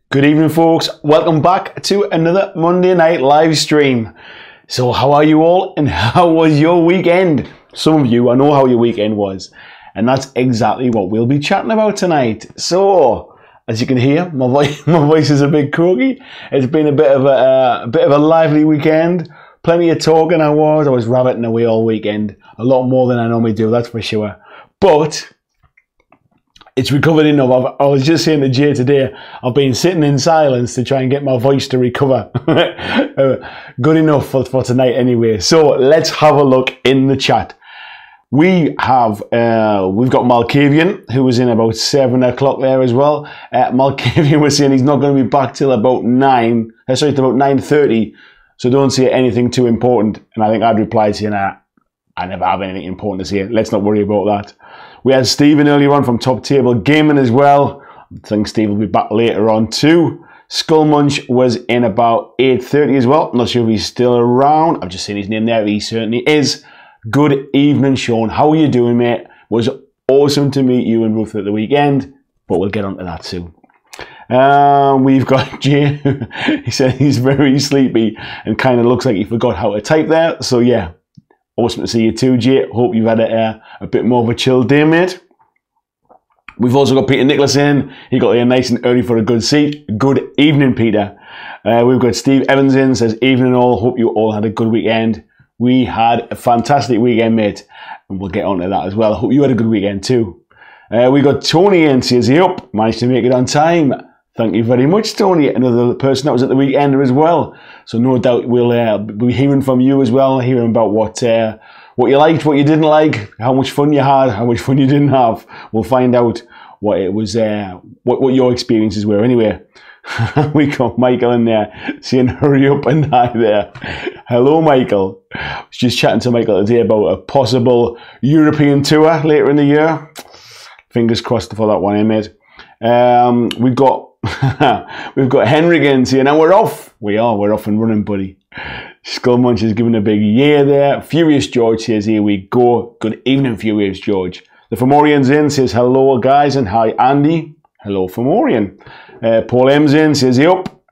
Good evening, folks. Welcome back to another Monday night live stream. So how are you all and how was your weekend? Some of you, I know how your weekend was, and that's exactly what we'll be chatting about tonight. So, as you can hear, my voice is a bit croaky. It's been a bit of a lively weekend. Plenty of talking. I was rabbiting away all weekend. A lot more than I normally do, that's for sure. But it's recovered enough. I was just saying to Jay today, I've been sitting in silence to try and get my voice to recover. Good enough for tonight anyway. So let's have a look in the chat. We've got Malkavian, who was in about 7 o'clock there as well. Malkavian was saying he's not going to be back till about 9:30. So don't say anything too important. And I think I'd reply saying, I never have anything important to say. Let's not worry about that. We had Stephen earlier on from Top Table Gaming as well. I think Steve will be back later on too. Skullmunch was in about 8:30 as well. I'm not sure if he's still around. I've just seen his name there. He certainly is. Good evening, Sean. How are you doing, mate? It was awesome to meet you and Ruth at the weekend, but we'll get on to that soon. We've got Jay. He said he's very sleepy and kind of looks like he forgot how to type there. So yeah. Awesome to see you too, Jay. Hope you've had a bit more of a chill day, mate. We've also got Peter Nicholas in. He got here nice and early for a good seat. Good evening, Peter. We've got Steve Evans in. Says, evening all. Hope you all had a good weekend. We had a fantastic weekend, mate. And we'll get on to that as well. I hope you had a good weekend too. We got Tony in. Says, yep, managed to make it on time. Thank you very much, Tony. Another person that was at the weekender as well. So no doubt we'll be hearing from you as well, hearing about what you liked, what you didn't like, how much fun you had, how much fun you didn't have. We'll find out what it was, what your experiences were. Anyway, we got Michael in there saying, hurry up and die there. Hello, Michael. I was just chatting to Michael today about a possible European tour later in the year. Fingers crossed for that one, mate. We've got Henrik in saying, now we're off. We're off and running, buddy. Skullmunch is giving a big yeah there. Furious George says, here we go. Good evening, Furious George. The Fomorian's in, says, hello, guys, and hi, Andy. Hello, Fomorian. Paul M's in, says, yup.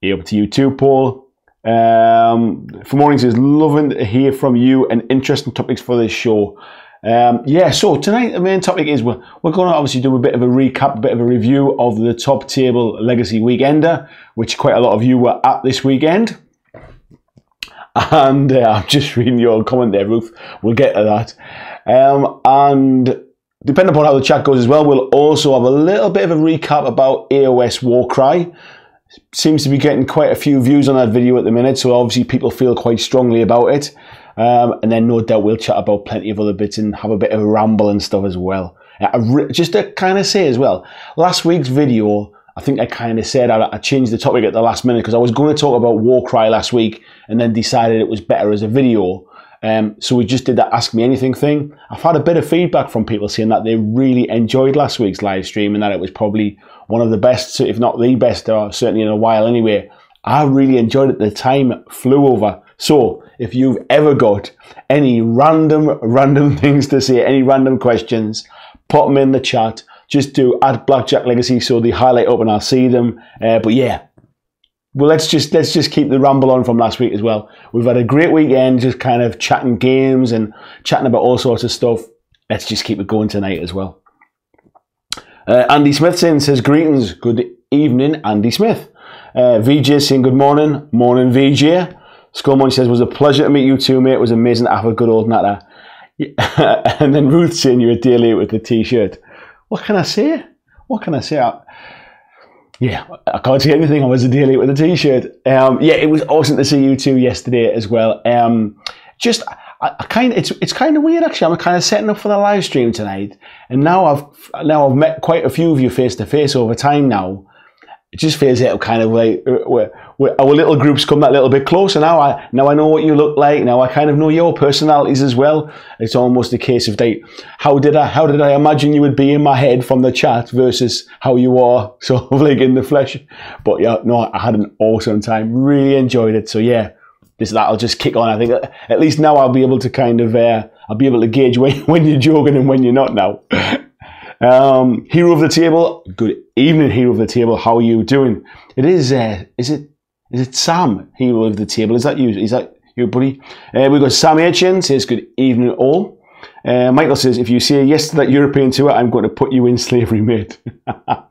Yup to you too, Paul. Fomorian says, loving to hear from you and interesting topics for this show. Yeah, so tonight the main topic is we're going to obviously do a bit of a recap, a bit of a review of the Top Table Legacy Weekender, which quite a lot of you were at this weekend. And I'm just reading your comment there, Ruth. We'll get to that. And depending upon how the chat goes as well, we'll also have a little bit of a recap about AOS Warcry. Seems to be getting quite a few views on that video at the minute, so obviously people feel quite strongly about it. And then no doubt we'll chat about plenty of other bits and have a bit of a ramble and stuff as well. Just to kind of say as well, last week's video, I think I kind of said I changed the topic at the last minute because I was going to talk about Warcry last week and then decided it was better as a video. So we just did that Ask Me Anything thing. I've had a bit of feedback from people saying that they really enjoyed last week's live stream and that it was probably one of the best, if not the best, or certainly in a while anyway. I really enjoyed it. The time flew over. So if you've ever got any random things to say, any random questions, put them in the chat. Just do @BlackJack Legacy so they highlight up and I'll see them. But yeah, well, let's just keep the ramble on from last week as well. We've had a great weekend, just kind of chatting games and chatting about all sorts of stuff. Let's just keep it going tonight as well. Andy Smith in says, greetings, good evening, Andy Smith. VJ saying good morning, morning VJ. Skullmunch says, was a pleasure to meet you too, mate. It was amazing to have a good old natter. And then Ruth saying you're a day late with the t-shirt. What can I say? What can I say? Yeah, I can't say anything. I was a day late with the t-shirt. Yeah, it was awesome to see you two yesterday as well. It's kind of weird actually. I'm kind of setting up for the live stream tonight, and now I've met quite a few of you face to face over time now. It just feels like kind of like our little groups come that little bit closer now. I know what you look like. Now I kind of know your personalities as well. It's almost a case of like, how did I imagine you would be in my head from the chat versus how you are sort of like in the flesh. But yeah, no, I had an awesome time. Really enjoyed it. So yeah, that'll just kick on. I think at least now I'll be able to kind of I'll be able to gauge when you're joking and when you're not now. Hero of the table, good evening, hero of the table. How are you doing? It is it Sam, hero of the table? Is that you? Is that you, buddy? We've got Sam Aitchen says good evening all. Michael says, if you say yes to that European tour, I'm going to put you in slavery, mate. I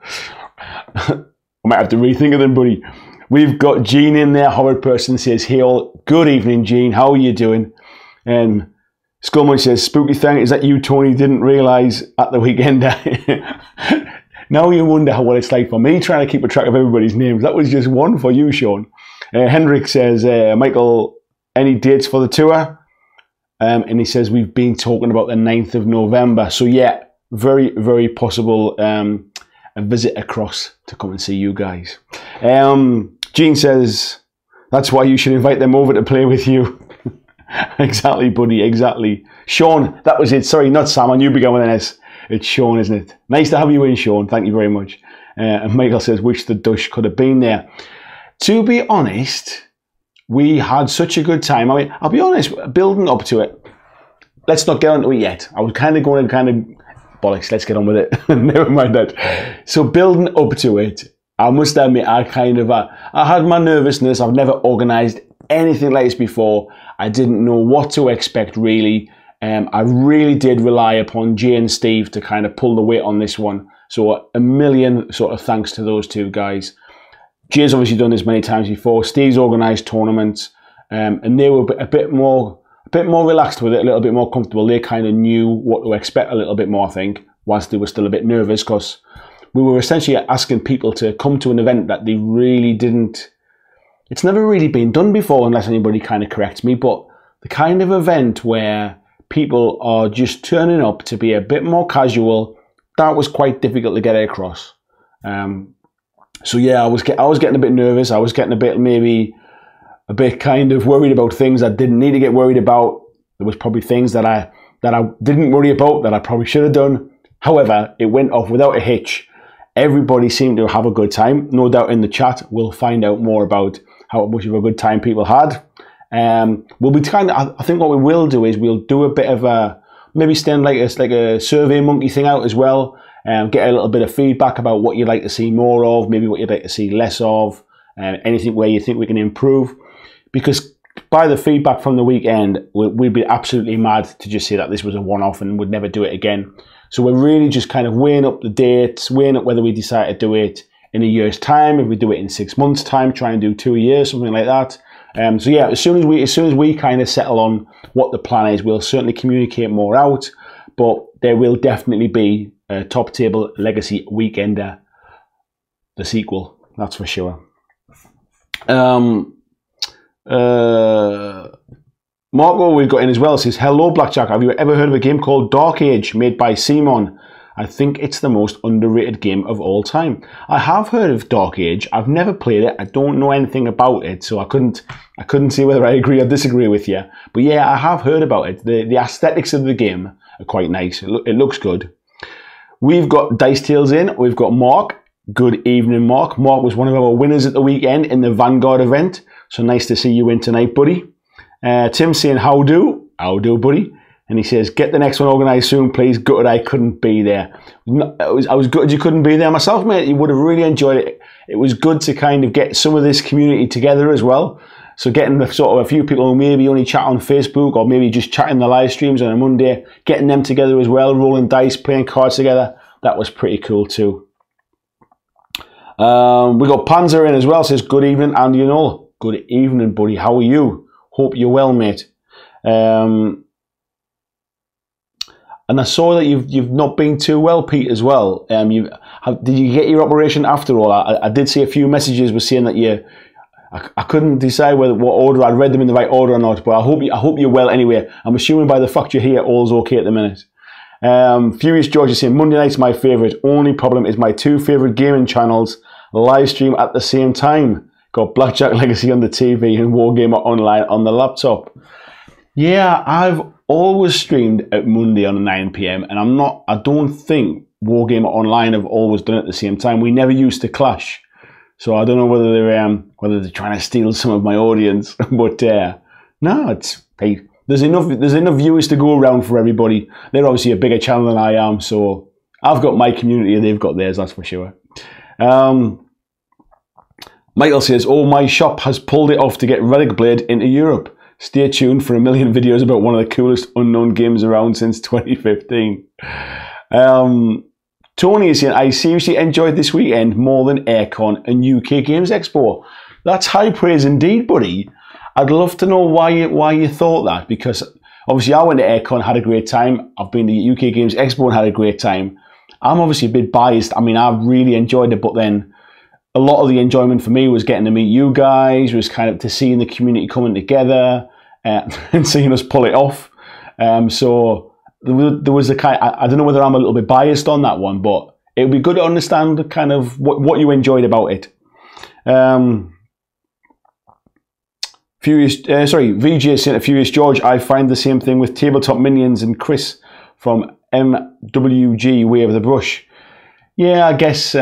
might have to rethink of them, buddy. We've got Jean in there. Horrid person says, hey all, good evening, Jean. How are you doing? Skullman says, spooky thing, is that you, Tony, didn't realise at the weekend? Now you wonder what it's like for me trying to keep a track of everybody's names. That was just one for you, Sean. Hendrik says, Michael, any dates for the tour? And he says, we've been talking about the 9th of November. So yeah, very, very possible a visit across to come and see you guys. Jean says, that's why you should invite them over to play with you. Exactly, buddy, exactly. Sean, that was it. Sorry, not Sam. I knew began with an S. It's Sean, isn't it? Nice to have you in, Sean. Thank you very much. And Michael says, wish the Dush could have been there. To be honest, we had such a good time. I mean, I'll be honest, building up to it. Let's not get onto it yet. I was kind of going to bollocks, let's get on with it. Never mind that. So building up to it, I must admit, I had my nervousness. I've never organised anything like this before. I didn't know what to expect, really. I really did rely upon Jay and Steve to kind of pull the weight on this one. So a million sort of thanks to those two guys. Jay's obviously done this many times before. Steve's organised tournaments, and they were a bit more relaxed with it, a little bit more comfortable. They kind of knew what to expect a little bit more, I think, whilst they were still a bit nervous, because we were essentially asking people to come to an event that they really didn't. It's never really been done before, unless anybody kind of corrects me, but the kind of event where people are just turning up to be a bit more casual, that was quite difficult to get across. So yeah, I was getting a bit nervous. I was getting maybe a bit kind of worried about things I didn't need to get worried about. There was probably things that I didn't worry about that I probably should have done. However, it went off without a hitch. Everybody seemed to have a good time. No doubt in the chat, we'll find out more about how much of a good time people had. We'll be I think what we will do is we'll do a bit of maybe stand like a survey monkey thing out as well. Get a little bit of feedback about what you'd like to see more of, maybe what you'd like to see less of, anything where you think we can improve. Because by the feedback from the weekend, we'd be absolutely mad to just say that this was a one-off and would never do it again. So we're really just kind of weighing up the dates, weighing up whether we decide to do it in a year's time, if we do it in 6 months' time, try and do 2 years, something like that. So yeah, as soon as we kind of settle on what the plan is, we'll certainly communicate more out. But there will definitely be a Top Table Legacy Weekender, the sequel, that's for sure. Marco, we've got in as well, says, hello BlackJack, have you ever heard of a game called Dark Age made by Simon? I think it's the most underrated game of all time. I have heard of Dark Age. I've never played it. I don't know anything about it, so I couldn't see whether I agree or disagree with you. But yeah, I have heard about it. The aesthetics of the game are quite nice. It looks good. We've got Dice Tales in. We've got Mark. Good evening, Mark. Mark was one of our winners at the weekend in the Vanguard event. So nice to see you in tonight, buddy. Tim saying, how do, buddy? And he says, get the next one organised soon, please. Gutted I couldn't be there. I was gutted you couldn't be there myself, mate. You would have really enjoyed it. It was good to kind of get some of this community together as well. So getting the sort of a few people who maybe only chat on Facebook or maybe just chat in the live streams on a Monday, getting them together as well, rolling dice, playing cards together, that was pretty cool too. We got Panzer in as well, says, good evening, Andy and all. Good evening, buddy. How are you? Hope you're well, mate. And I saw that you've not been too well, Pete, as well. Did you get your operation after all? I did see a few messages were saying that I couldn't decide what order I'd read them in the right order or not. But I hope you're well anyway. I'm assuming by the fact you're here, all's okay at the minute. Furious George is saying Monday night's my favourite. Only problem is my two favourite gaming channels live stream at the same time. Got BlackJack Legacy on the TV and Wargamer Online on the laptop. Yeah, I've always streamed at Monday on 9 PM, and I don't think Wargamer Online have always done it at the same time. We never used to clash, so I don't know whether they're trying to steal some of my audience. But no, there's enough viewers to go around for everybody. They're obviously a bigger channel than I am, so I've got my community and they've got theirs, that's for sure. Michael says, oh, my shop has pulled it off to get Relic Blade into Europe. Stay tuned for a million videos about one of the coolest unknown games around since 2015. Tony is saying, I seriously enjoyed this weekend more than Aircon and UK Games Expo. That's high praise indeed, buddy. I'd love to know why you thought that, because obviously I went to Aircon, had a great time. I've been to UK Games Expo and had a great time. I'm obviously a bit biased. I mean, I really enjoyed it, but then a lot of the enjoyment for me was getting to meet you guys, was kind of to seeing the community coming together and seeing us pull it off. So there was a kind. I don't know whether I'm a little bit biased on that one, but it would be good to understand kind of what you enjoyed about it. VJ saying to Furious George, I find the same thing with Tabletop Minions and Chris from MWG Wave the Brush. Yeah, I guess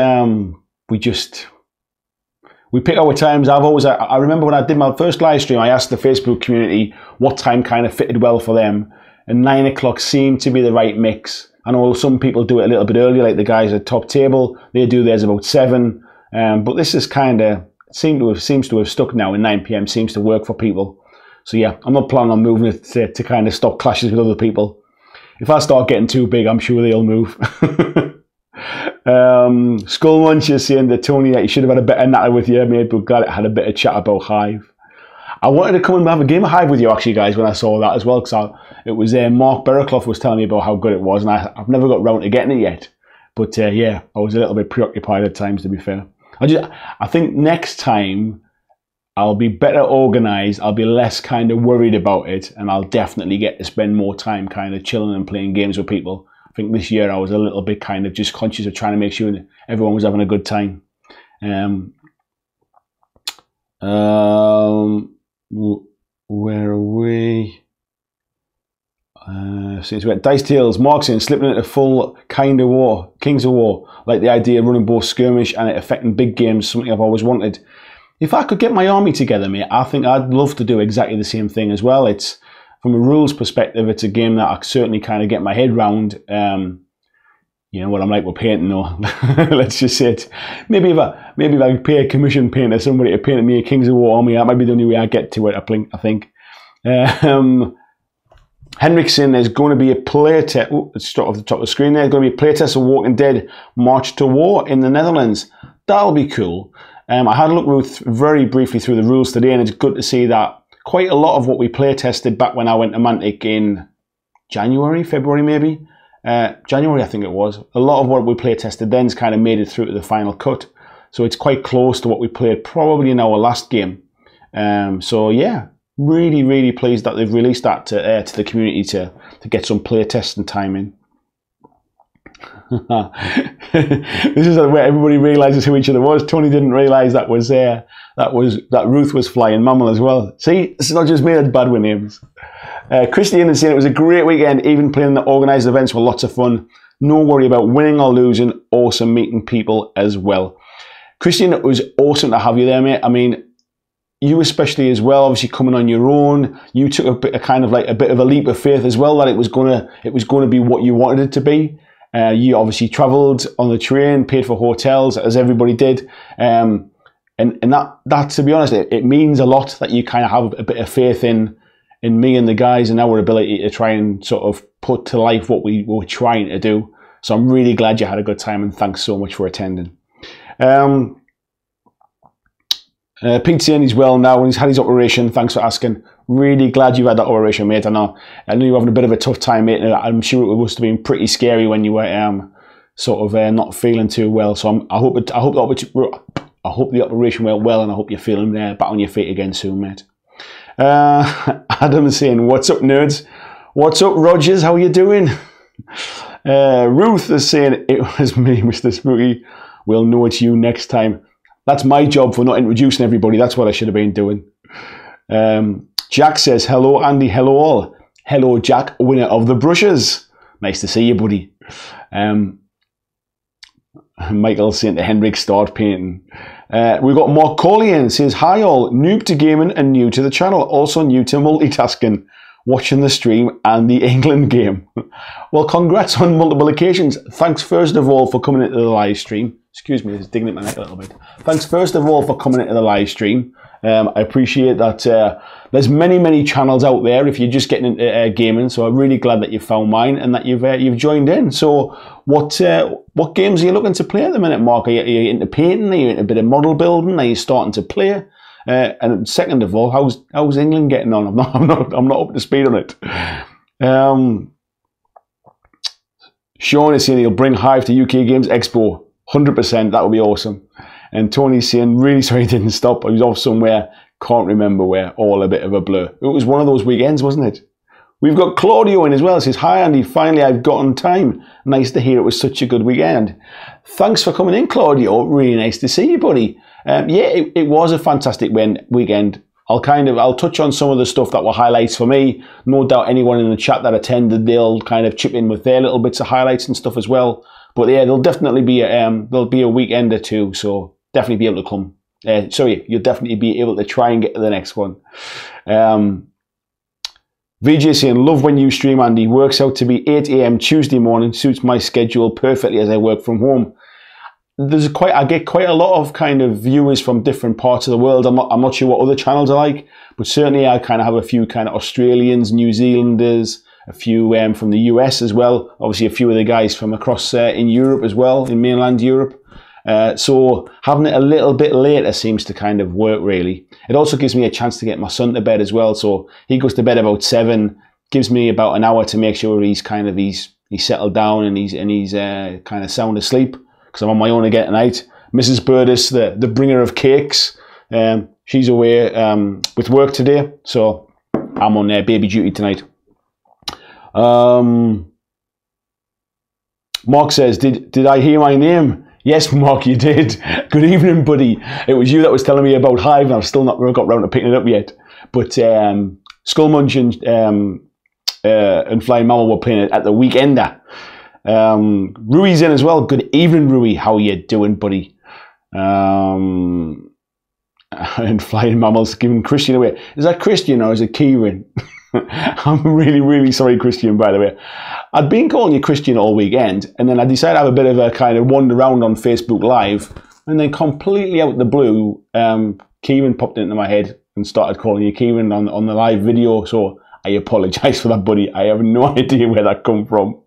we pick our times. I remember when I did my first live stream, I asked the Facebook community what time kind of fitted well for them, and 9 o'clock seemed to be the right mix. I know some people do it a little bit earlier, like the guys at Top Table, they do theirs about 7, but this is kind of seems to have stuck now, and 9 PM seems to work for people. So yeah, I'm not planning on moving it to kind of stop clashes with other people. If I start getting too big, I'm sure they'll move. Skull Munch is saying that Tony, that you should have had a better natter with you, mate, but glad it had a bit of chat about Hive. I wanted to come and have a game of Hive with you, actually, guys, when I saw that as well, because it was Mark Berraclough was telling me about how good it was, and I've never got round to getting it yet. But yeah, I was a little bit preoccupied at times, to be fair. I think next time I'll be better organised, I'll be less kind of worried about it, and I'll definitely get to spend more time kind of chilling and playing games with people. I think this year I was a little bit kind of just conscious of trying to make sure that everyone was having a good time. Where are we? Since we went Dice Tales, Mark saying, slipping into full kind of war, Kings of War, like the idea of running both skirmish and it affecting big games, something I've always wanted. If I could get my army together, mate, I think I'd love to do exactly the same thing as well. It's, from a rules perspective, it's a game that I certainly kind of get my head round. You know what I'm like with painting, though. Let's just say it. Maybe if I could pay a commission painter, somebody to paint me a Kings of War army, that might be the only way I get to it, I think. Henriksen, there's going to be a play test. Oh, let's start off the top of the screen there. There's going to be a play test of Walking Dead March to War in the Netherlands. That'll be cool. I had a look very briefly through the rules today, and it's good to see that quite a lot of what we play tested back when I went to Mantic in January, February maybe. January, I think it was. A lot of what we play tested then's kind of made it through to the final cut. So it's quite close to what we played probably in our last game. So yeah, really, really pleased that they've released that to the community to get some play testing time in. This is where everybody realizes who each other was. Tony didn't realize that Ruth was flying mammal as well. See, it's not just me that's bad with names. Christian is saying it was a great weekend, even playing the organised events were lots of fun. No worry about winning or losing. Awesome meeting people as well. Christian, it was awesome to have you there, mate. I mean, you especially as well, obviously coming on your own. You took a bit of a leap of faith as well that it was gonna be what you wanted it to be. You obviously travelled on the train, paid for hotels as everybody did, and that to be honest, it means a lot that you kind of have a bit of faith in me and the guys and our ability to try and sort of put to life what we were trying to do. So I'm really glad you had a good time, and thanks so much for attending. Pete's saying he's well now and he's had his operation. Thanks for asking. Really glad you had that operation, mate. I know you were having a bit of a tough time, mate. I'm sure it must have been pretty scary when you were sort of not feeling too well. So I hope the operation went well, and I hope you're feeling back on your feet again soon, mate. Adam is saying, "What's up, nerds? What's up, Rogers? How are you doing?" Ruth is saying, "It was me, Mr. Spooky. We'll know it's you next time." That's my job for not introducing everybody. That's what I should have been doing. Jack says, "Hello, Andy. Hello, all. Hello, Jack, winner of the brushes. Nice to see you, buddy." Michael saying to Henrik, "Start painting." We've got Mark Collian says, "Hi, all. Noob to gaming and new to the channel. Also new to multitasking. watching the stream and the England game. Well, congrats on multiple occasions. Thanks first of all for coming into the live stream. Excuse me, it's digging at my neck a little bit. Thanks first of all for coming into the live stream. I appreciate that. There's many channels out there if you're just getting into gaming, so I'm really glad that you found mine and that you've joined in. So what games are you looking to play at the minute, Mark? Are you into painting? Are you into a bit of model building? Are you starting to play? And second of all, how's England getting on? I'm not up to speed on it. Sean is saying he'll bring Hive to UK Games Expo. 100%, that would be awesome. And Tony's saying, really sorry it didn't stop. I was off somewhere, can't remember where, all a bit of a blur. It was one of those weekends, wasn't it? We've got Claudio in as well. It says, hi Andy, finally I've gotten time. Nice to hear it was such a good weekend. Thanks for coming in, Claudio. Really nice to see you, buddy. Yeah, it was a fantastic weekend. I'll touch on some of the stuff that were highlights for me. No doubt anyone in the chat that attended, they'll kind of chip in with their little bits of highlights and stuff as well. But yeah, there'll definitely be a weekend or two, so definitely be able to come. You'll definitely be able to try and get to the next one. VJ saying, love when you stream, Andy. Works out to be 8 AM Tuesday morning. Suits my schedule perfectly as I work from home. I get quite a lot of kind of viewers from different parts of the world. I'm not sure what other channels are like, but certainly I kind of have a few kind of Australians, New Zealanders, a few from the US as well. Obviously a few of the guys from across in Europe as well, in mainland Europe. So having it a little bit later seems to kind of work really. It also gives me a chance to get my son to bed as well. So he goes to bed about 7, gives me about an hour to make sure he's settled down and he's kind of sound asleep, because I'm on my own again tonight. Mrs. Burdis, the bringer of cakes, she's away with work today, so I'm on baby duty tonight. Mark says, did I hear my name? Yes, Mark, you did. Good evening, buddy. It was you that was telling me about Hive, and I've still not got round to picking it up yet. But Skullmunch and Flying Mammal were playing it at the Weekender. Rui's in as well. Good evening, Rui. How are you doing, buddy? And Flying Mammal's giving Christian away. Is that Christian or is it Kieran? I'm really sorry, Christian, by the way. I'd been calling you Christian all weekend, and then I decided to have a bit of a kind of wander around on Facebook Live, and then completely out of the blue, Kieran popped into my head and started calling you Kieran on the live video, so I apologise for that, buddy. I have no idea where that come from.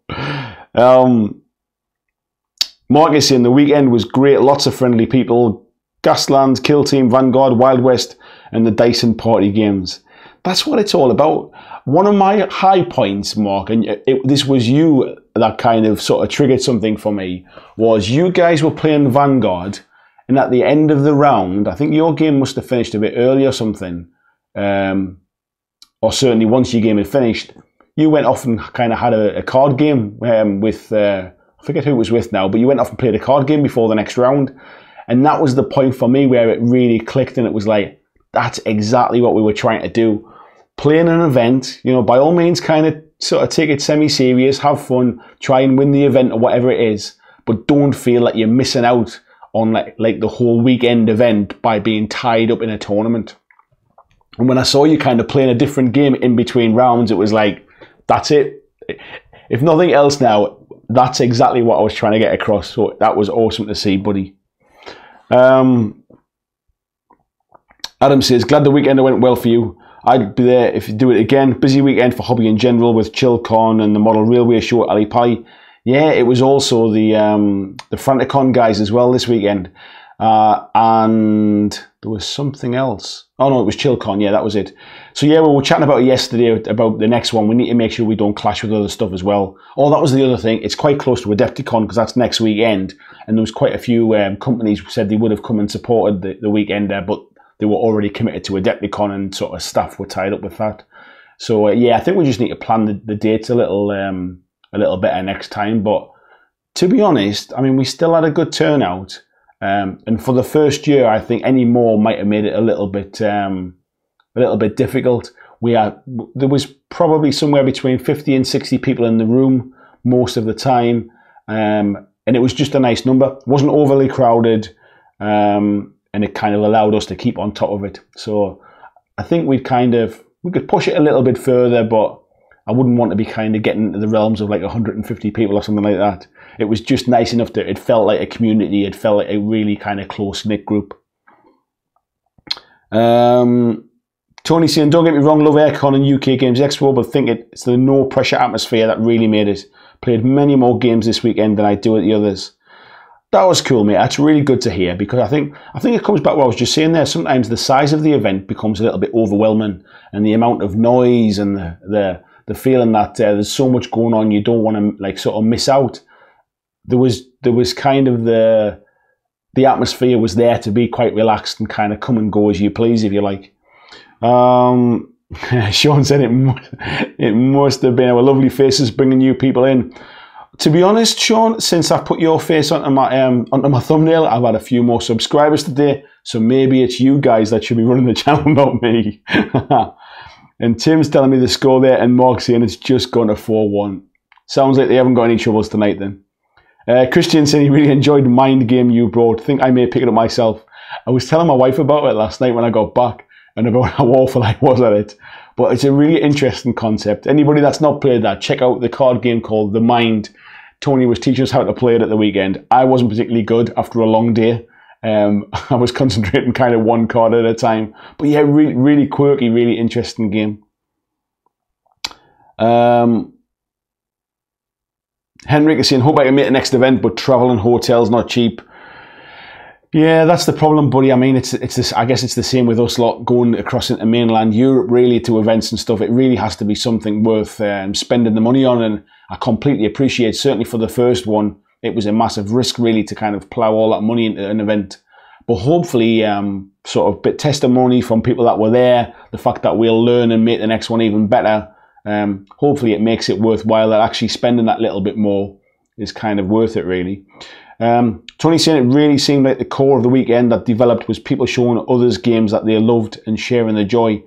Mark is saying the weekend was great, lots of friendly people, Gaslands, Kill Team, Vanguard, Wild West, and the Dyson party games. That's what it's all about. One of my high points, Mark, and this was you that kind of sort of triggered something for me, was you guys were playing Vanguard, and at the end of the round, I think your game must have finished a bit early or something, or certainly once your game had finished, you went off and kind of had a card game with, I forget who it was with now, but you went off and played a card game before the next round, and that was the point for me where it really clicked, and it was like, that's exactly what we were trying to do. Playing an event, you know, by all means kind of sort of take it semi-serious, have fun, try and win the event or whatever it is, but don't feel like you're missing out on like the whole weekend event by being tied up in a tournament. And when I saw you kind of playing a different game in between rounds, it was like, that's it. If nothing else now, that's exactly what I was trying to get across. So that was awesome to see, buddy. Adam says, glad the weekend went well for you. I'd be there if you do it again. Busy weekend for hobby in general with ChillCon and the Model Railway Show at Ali Pali. Yeah, it was also the Franticon guys as well this weekend. And there was something else. Oh no, it was ChillCon. Yeah, that was it. So yeah, we were chatting about it yesterday about the next one. We need to make sure we don't clash with other stuff as well. Oh, that was the other thing. It's quite close to Adepticon because that's next weekend. And there was quite a few companies who said they would have come and supported the weekend there, but they were already committed to Adepticon and sort of staff were tied up with that. So yeah, I think we just need to plan the dates a little better next time. But to be honest, I mean, we still had a good turnout. And for the first year, I think any more might have made it a little bit difficult. There was probably somewhere between 50 and 60 people in the room most of the time. And it was just a nice number. It wasn't overly crowded. And it kind of allowed us to keep on top of it. So I think we'd kind of we could push it a little bit further, but I wouldn't want to be kind of getting into the realms of like 150 people or something like that. It was just nice enough that it felt like a community. It felt like a really kind of close-knit group. Tony saying, don't get me wrong, love Aircon and UK Games Expo, but think it's the no-pressure atmosphere that really made it. Played many more games this weekend than I do at the others. That was cool, mate. That's really good to hear, because I think it comes back to what I was just saying there. Sometimes the size of the event becomes a little bit overwhelming, and the amount of noise and the feeling that there's so much going on, you don't want to like sort of miss out. There was kind of the atmosphere was there to be quite relaxed and kind of come and go as you please, if you like. Sean said it must have been our lovely faces bringing new people in. To be honest, Sean, since I put your face onto my thumbnail, I've had a few more subscribers today, so maybe it's you guys that should be running the channel, not me. And Tim's telling me the score there, and Mark's saying it's just gone to 4-1. Sounds like they haven't got any troubles tonight then. Christian saying he really enjoyed the mind game you brought. Think I may pick it up myself. I was telling my wife about it last night when I got back, and about how awful I was at it. But it's a really interesting concept. Anybody that's not played that, check out the card game called The Mind. Tony was teaching us how to play it at the weekend. I wasn't particularly good after a long day. I was concentrating kind of one card at a time. But yeah, really, really quirky, really interesting game. Henrik is saying, hope I can make the next event, but travel and hotels not cheap. Yeah, that's the problem, buddy. I mean, it's this. I guess it's the same with us lot going across into mainland Europe, really, to events and stuff. It really has to be something worth spending the money on, and I completely appreciate. Certainly for the first one, it was a massive risk, really, to kind of plough all that money into an event. But hopefully, sort of bit testimony from people that were there, the fact that we'll learn and make the next one even better. Hopefully, it makes it worthwhile. That actually spending that little bit more is kind of worth it, really. Tony saying it really seemed like the core of the weekend that developed was people showing others games that they loved and sharing the joy.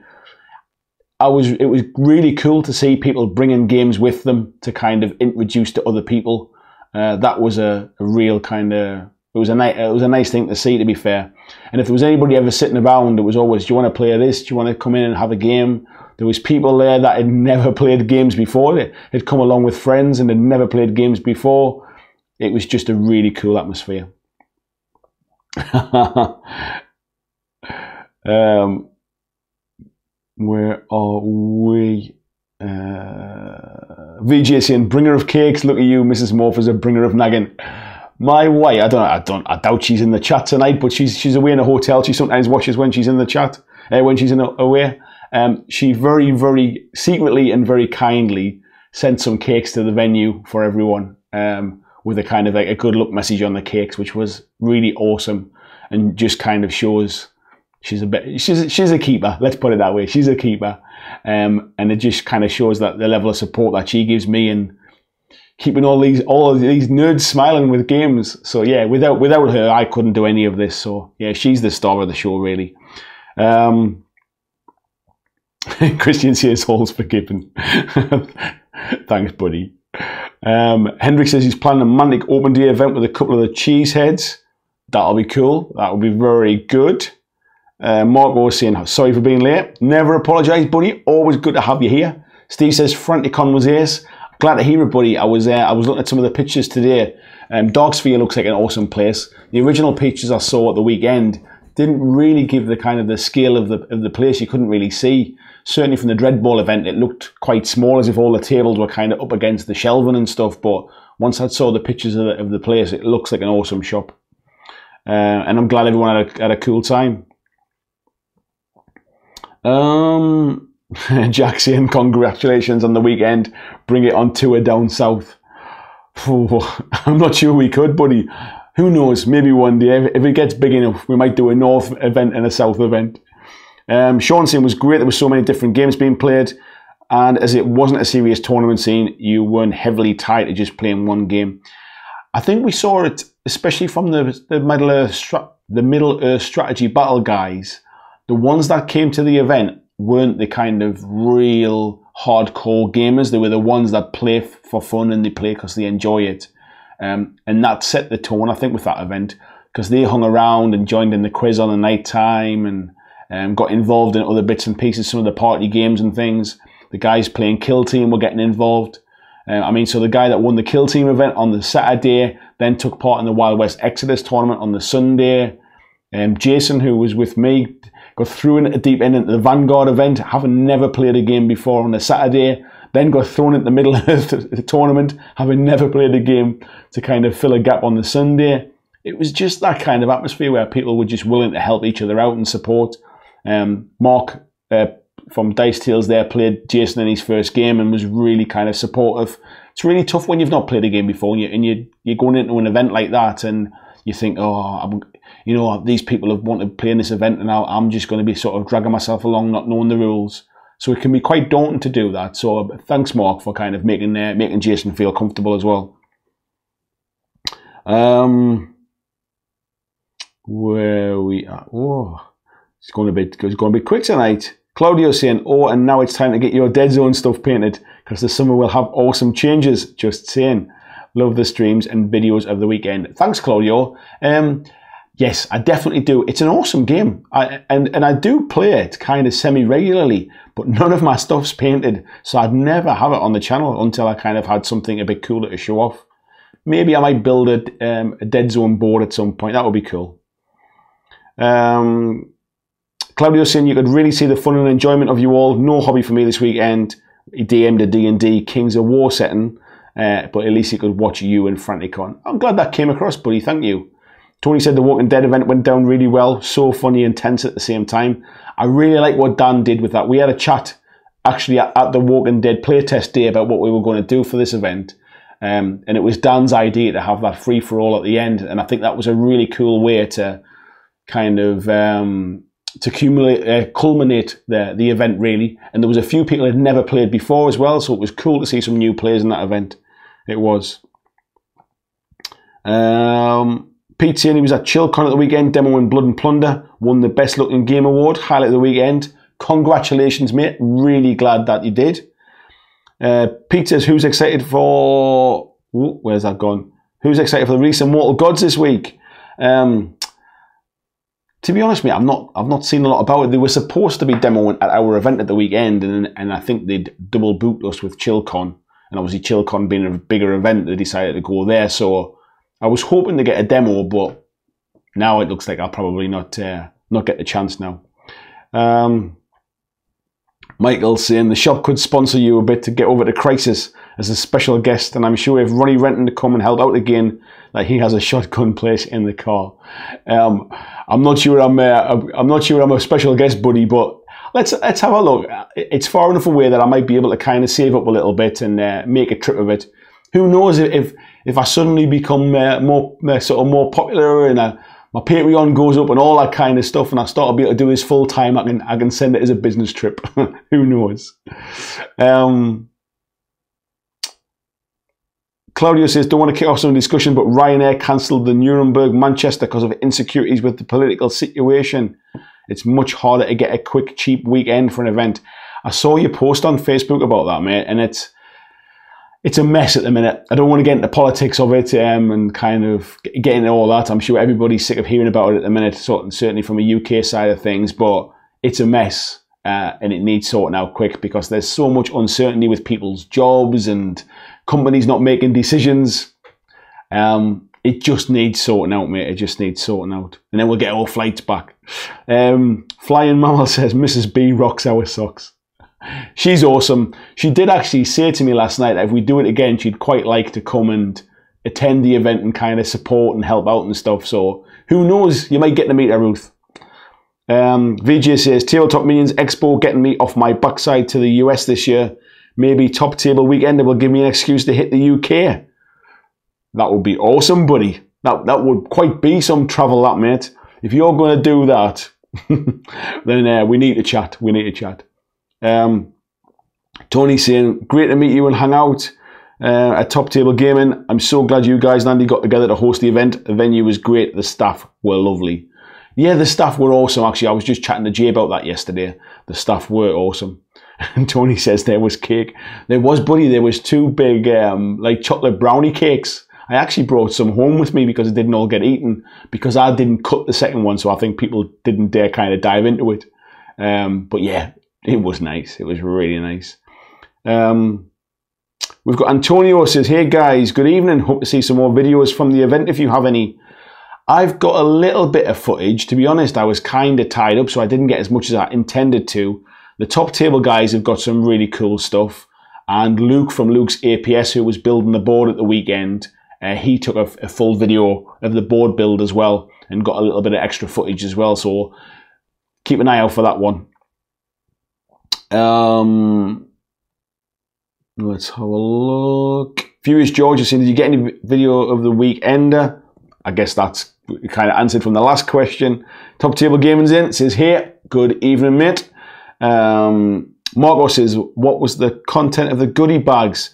It was really cool to see people bringing games with them to kind of introduce to other people. That was a real kind of, it was a nice thing to see, to be fair. And if there was anybody ever sitting around, it was always, do you want to play this? Do you want to come in and have a game? There was people there that had never played games before. They had come along with friends and had never played games before. It was just a really cool atmosphere. Where are we? VJ saying, bringer of cakes, look at you, Mrs. Morph is a bringer of nagging. My wife, I doubt she's in the chat tonight, but she's away in a hotel. She sometimes watches when she's in the chat, when she's away. She very, very secretly and very kindly sent some cakes to the venue for everyone. With a kind of like a good luck message on the cakes, which was really awesome, and just kind of shows she's a keeper. Let's put it that way. She's a keeper, and it just kind of shows that the level of support that she gives me and keeping all of these nerds smiling with games. So yeah, without her, I couldn't do any of this. So yeah, she's the star of the show, really. Christian says all's forgiven. Thanks, buddy. Hendrik says he's planning a Mantic Open Day event with a couple of the cheeseheads. That'll be cool. That will be very good. Marco was saying, sorry for being late. Never apologise, buddy. Always good to have you here. Steve says, Franticon was ace. Glad to hear it, buddy. I was looking at some of the pictures today. Darksphere looks like an awesome place. The original pictures I saw at the weekend didn't really give the kind of the scale of the place. You couldn't really see. Certainly from the Dreadball event, it looked quite small, as if all the tables were kind of up against the shelving and stuff. But once I saw the pictures of the place, it looks like an awesome shop. And I'm glad everyone had a cool time. Jack saying, congratulations on the weekend. Bring it on tour down south. I'm not sure we could, buddy. Who knows? Maybe one day, if it gets big enough, we might do a north event and a south event. Sean saying was great. There were so many different games being played, and as it wasn't a serious tournament scene, you weren't heavily tied to just playing one game. I think we saw it, especially from the Middle Earth strategy battle guys. The ones that came to the event weren't the kind of real hardcore gamers. They were the ones that play for fun and they play because they enjoy it. And that set the tone, I think, with that event, because they hung around and joined in the quiz on the night time, and got involved in other bits and pieces, some of the party games and things. The guys playing Kill Team were getting involved. So the guy that won the Kill Team event on the Saturday then took part in the Wild West Exodus tournament on the Sunday. Jason, who was with me, got thrown in at the deep end into the Vanguard event, having never played a game before on the Saturday. Then got thrown into the middle of the tournament, having never played a game, to kind of fill a gap on the Sunday. It was just that kind of atmosphere where people were just willing to help each other out and support. Mark from Dice Tales there played Jason in his first game and was really kind of supportive. It's really tough when you've not played a game before and you're going into an event like that and you think, these people have wanted to play in this event and now I'm just going to be sort of dragging myself along, not knowing the rules. So it can be quite daunting to do that. So thanks, Mark, for kind of making Jason feel comfortable as well. Where we are? Oh, it's going to be quick tonight. Claudio saying, "Oh, and now it's time to get your Dead Zone stuff painted because the summer will have awesome changes." Just saying. Love the streams and videos of the weekend. Thanks, Claudio. Yes, I definitely do. It's an awesome game. And I do play it kind of semi-regularly, but none of my stuff's painted, so I'd never have it on the channel until I kind of had something a bit cooler to show off. Maybe I might build a Dead Zone board at some point. That would be cool. Claudio saying, "You could really see the fun and enjoyment of you all. No hobby for me this weekend. He DM'd a D&D Kings of War setting, but at least he could watch you and Franticon." I'm glad that came across, buddy. Thank you. Tony said the Walking Dead event went down really well. So funny and tense at the same time. I really like what Dan did with that. We had a chat actually at the Walking Dead playtest day about what we were going to do for this event. And it was Dan's idea to have that free-for-all at the end. And I think that was a really cool way to kind of culminate the event, really. And there was a few people that had never played before as well. So it was cool to see some new players in that event. It was. Pete saying he was at ChillCon at the weekend, demoing Blood and Plunder, won the Best Looking Game Award, highlight of the weekend. Congratulations, mate. Really glad that you did. Pete says, who's excited for... Ooh, where's that gone? Who's excited for the release of Mortal Gods this week? To be honest, mate, I've not seen a lot about it. They were supposed to be demoing at our event at the weekend, and I think they'd double booked us with ChillCon. And obviously ChillCon being a bigger event, they decided to go there. So I was hoping to get a demo, but now it looks like I'll probably not get the chance now. Michael saying the shop could sponsor you a bit to get over to Crisis as a special guest, and I'm sure if Ronnie Renton to come and help out again, that he has a shotgun place in the car. I'm not sure I'm a special guest, buddy, but let's have a look. It's far enough away that I might be able to kind of save up a little bit and make a trip of it. Who knows if I suddenly become more popular and my Patreon goes up and all that kind of stuff, and I start to be able to do this full time, I can send it as a business trip. Who knows? Claudio says, don't want to kick off some discussion, but Ryanair cancelled the Nuremberg Manchester because of insecurities with the political situation. It's much harder to get a quick, cheap weekend for an event. I saw your post on Facebook about that, mate, and it's a mess at the minute. I don't want to get into politics of it and kind of get into all that. I'm sure everybody's sick of hearing about it at the minute, certainly from a UK side of things, but it's a mess and it needs sorting out quick because there's so much uncertainty with people's jobs and companies not making decisions. It just needs sorting out, mate. It just needs sorting out. And then we'll get our flights back. Flying Mammal says, Mrs. B rocks our socks. She's awesome. She did actually say to me last night that if we do it again, she'd quite like to come and attend the event and kind of support and help out and stuff. So who knows? You might get to meet her, Ruth. VJ says, Tabletop Minions Expo getting me off my backside to the US this year. Maybe Top Table Weekend will give me an excuse to hit the UK. That would be awesome, buddy. That would quite be some travel, that, mate. If you're going to do that, then we need to chat. We need to chat. Tony saying, great to meet you and hang out at Top Table Gaming. I'm so glad you guys and Andy got together to host the event. The venue was great. The staff were lovely. Yeah, the staff were awesome, actually. I was just chatting to Jay about that yesterday. The staff were awesome. And Tony says there was cake. There was, buddy. There was 2 big like chocolate brownie cakes. I actually brought some home with me because it didn't all get eaten because I didn't cut the second one, so I think people didn't dare kind of dive into it. But yeah, it was nice. It was really nice. We've got Antonio says, hey guys, good evening. Hope to see some more videos from the event if you have any. I've got a little bit of footage. To be honest, I was kind of tied up, so I didn't get as much as I intended to. The top table guys have got some really cool stuff. And Luke from Luke's APS, who was building the board at the weekend, he took a full video of the board build as well and got a little bit of extra footage as well. So keep an eye out for that one. Let's have a look. Furious George is saying, did you get any video of the weekender? I guess that's kind of answered from the last question. Top Table Gaming's in. It says, hey, good evening, mate. Marco says, what was the content of the goodie bags?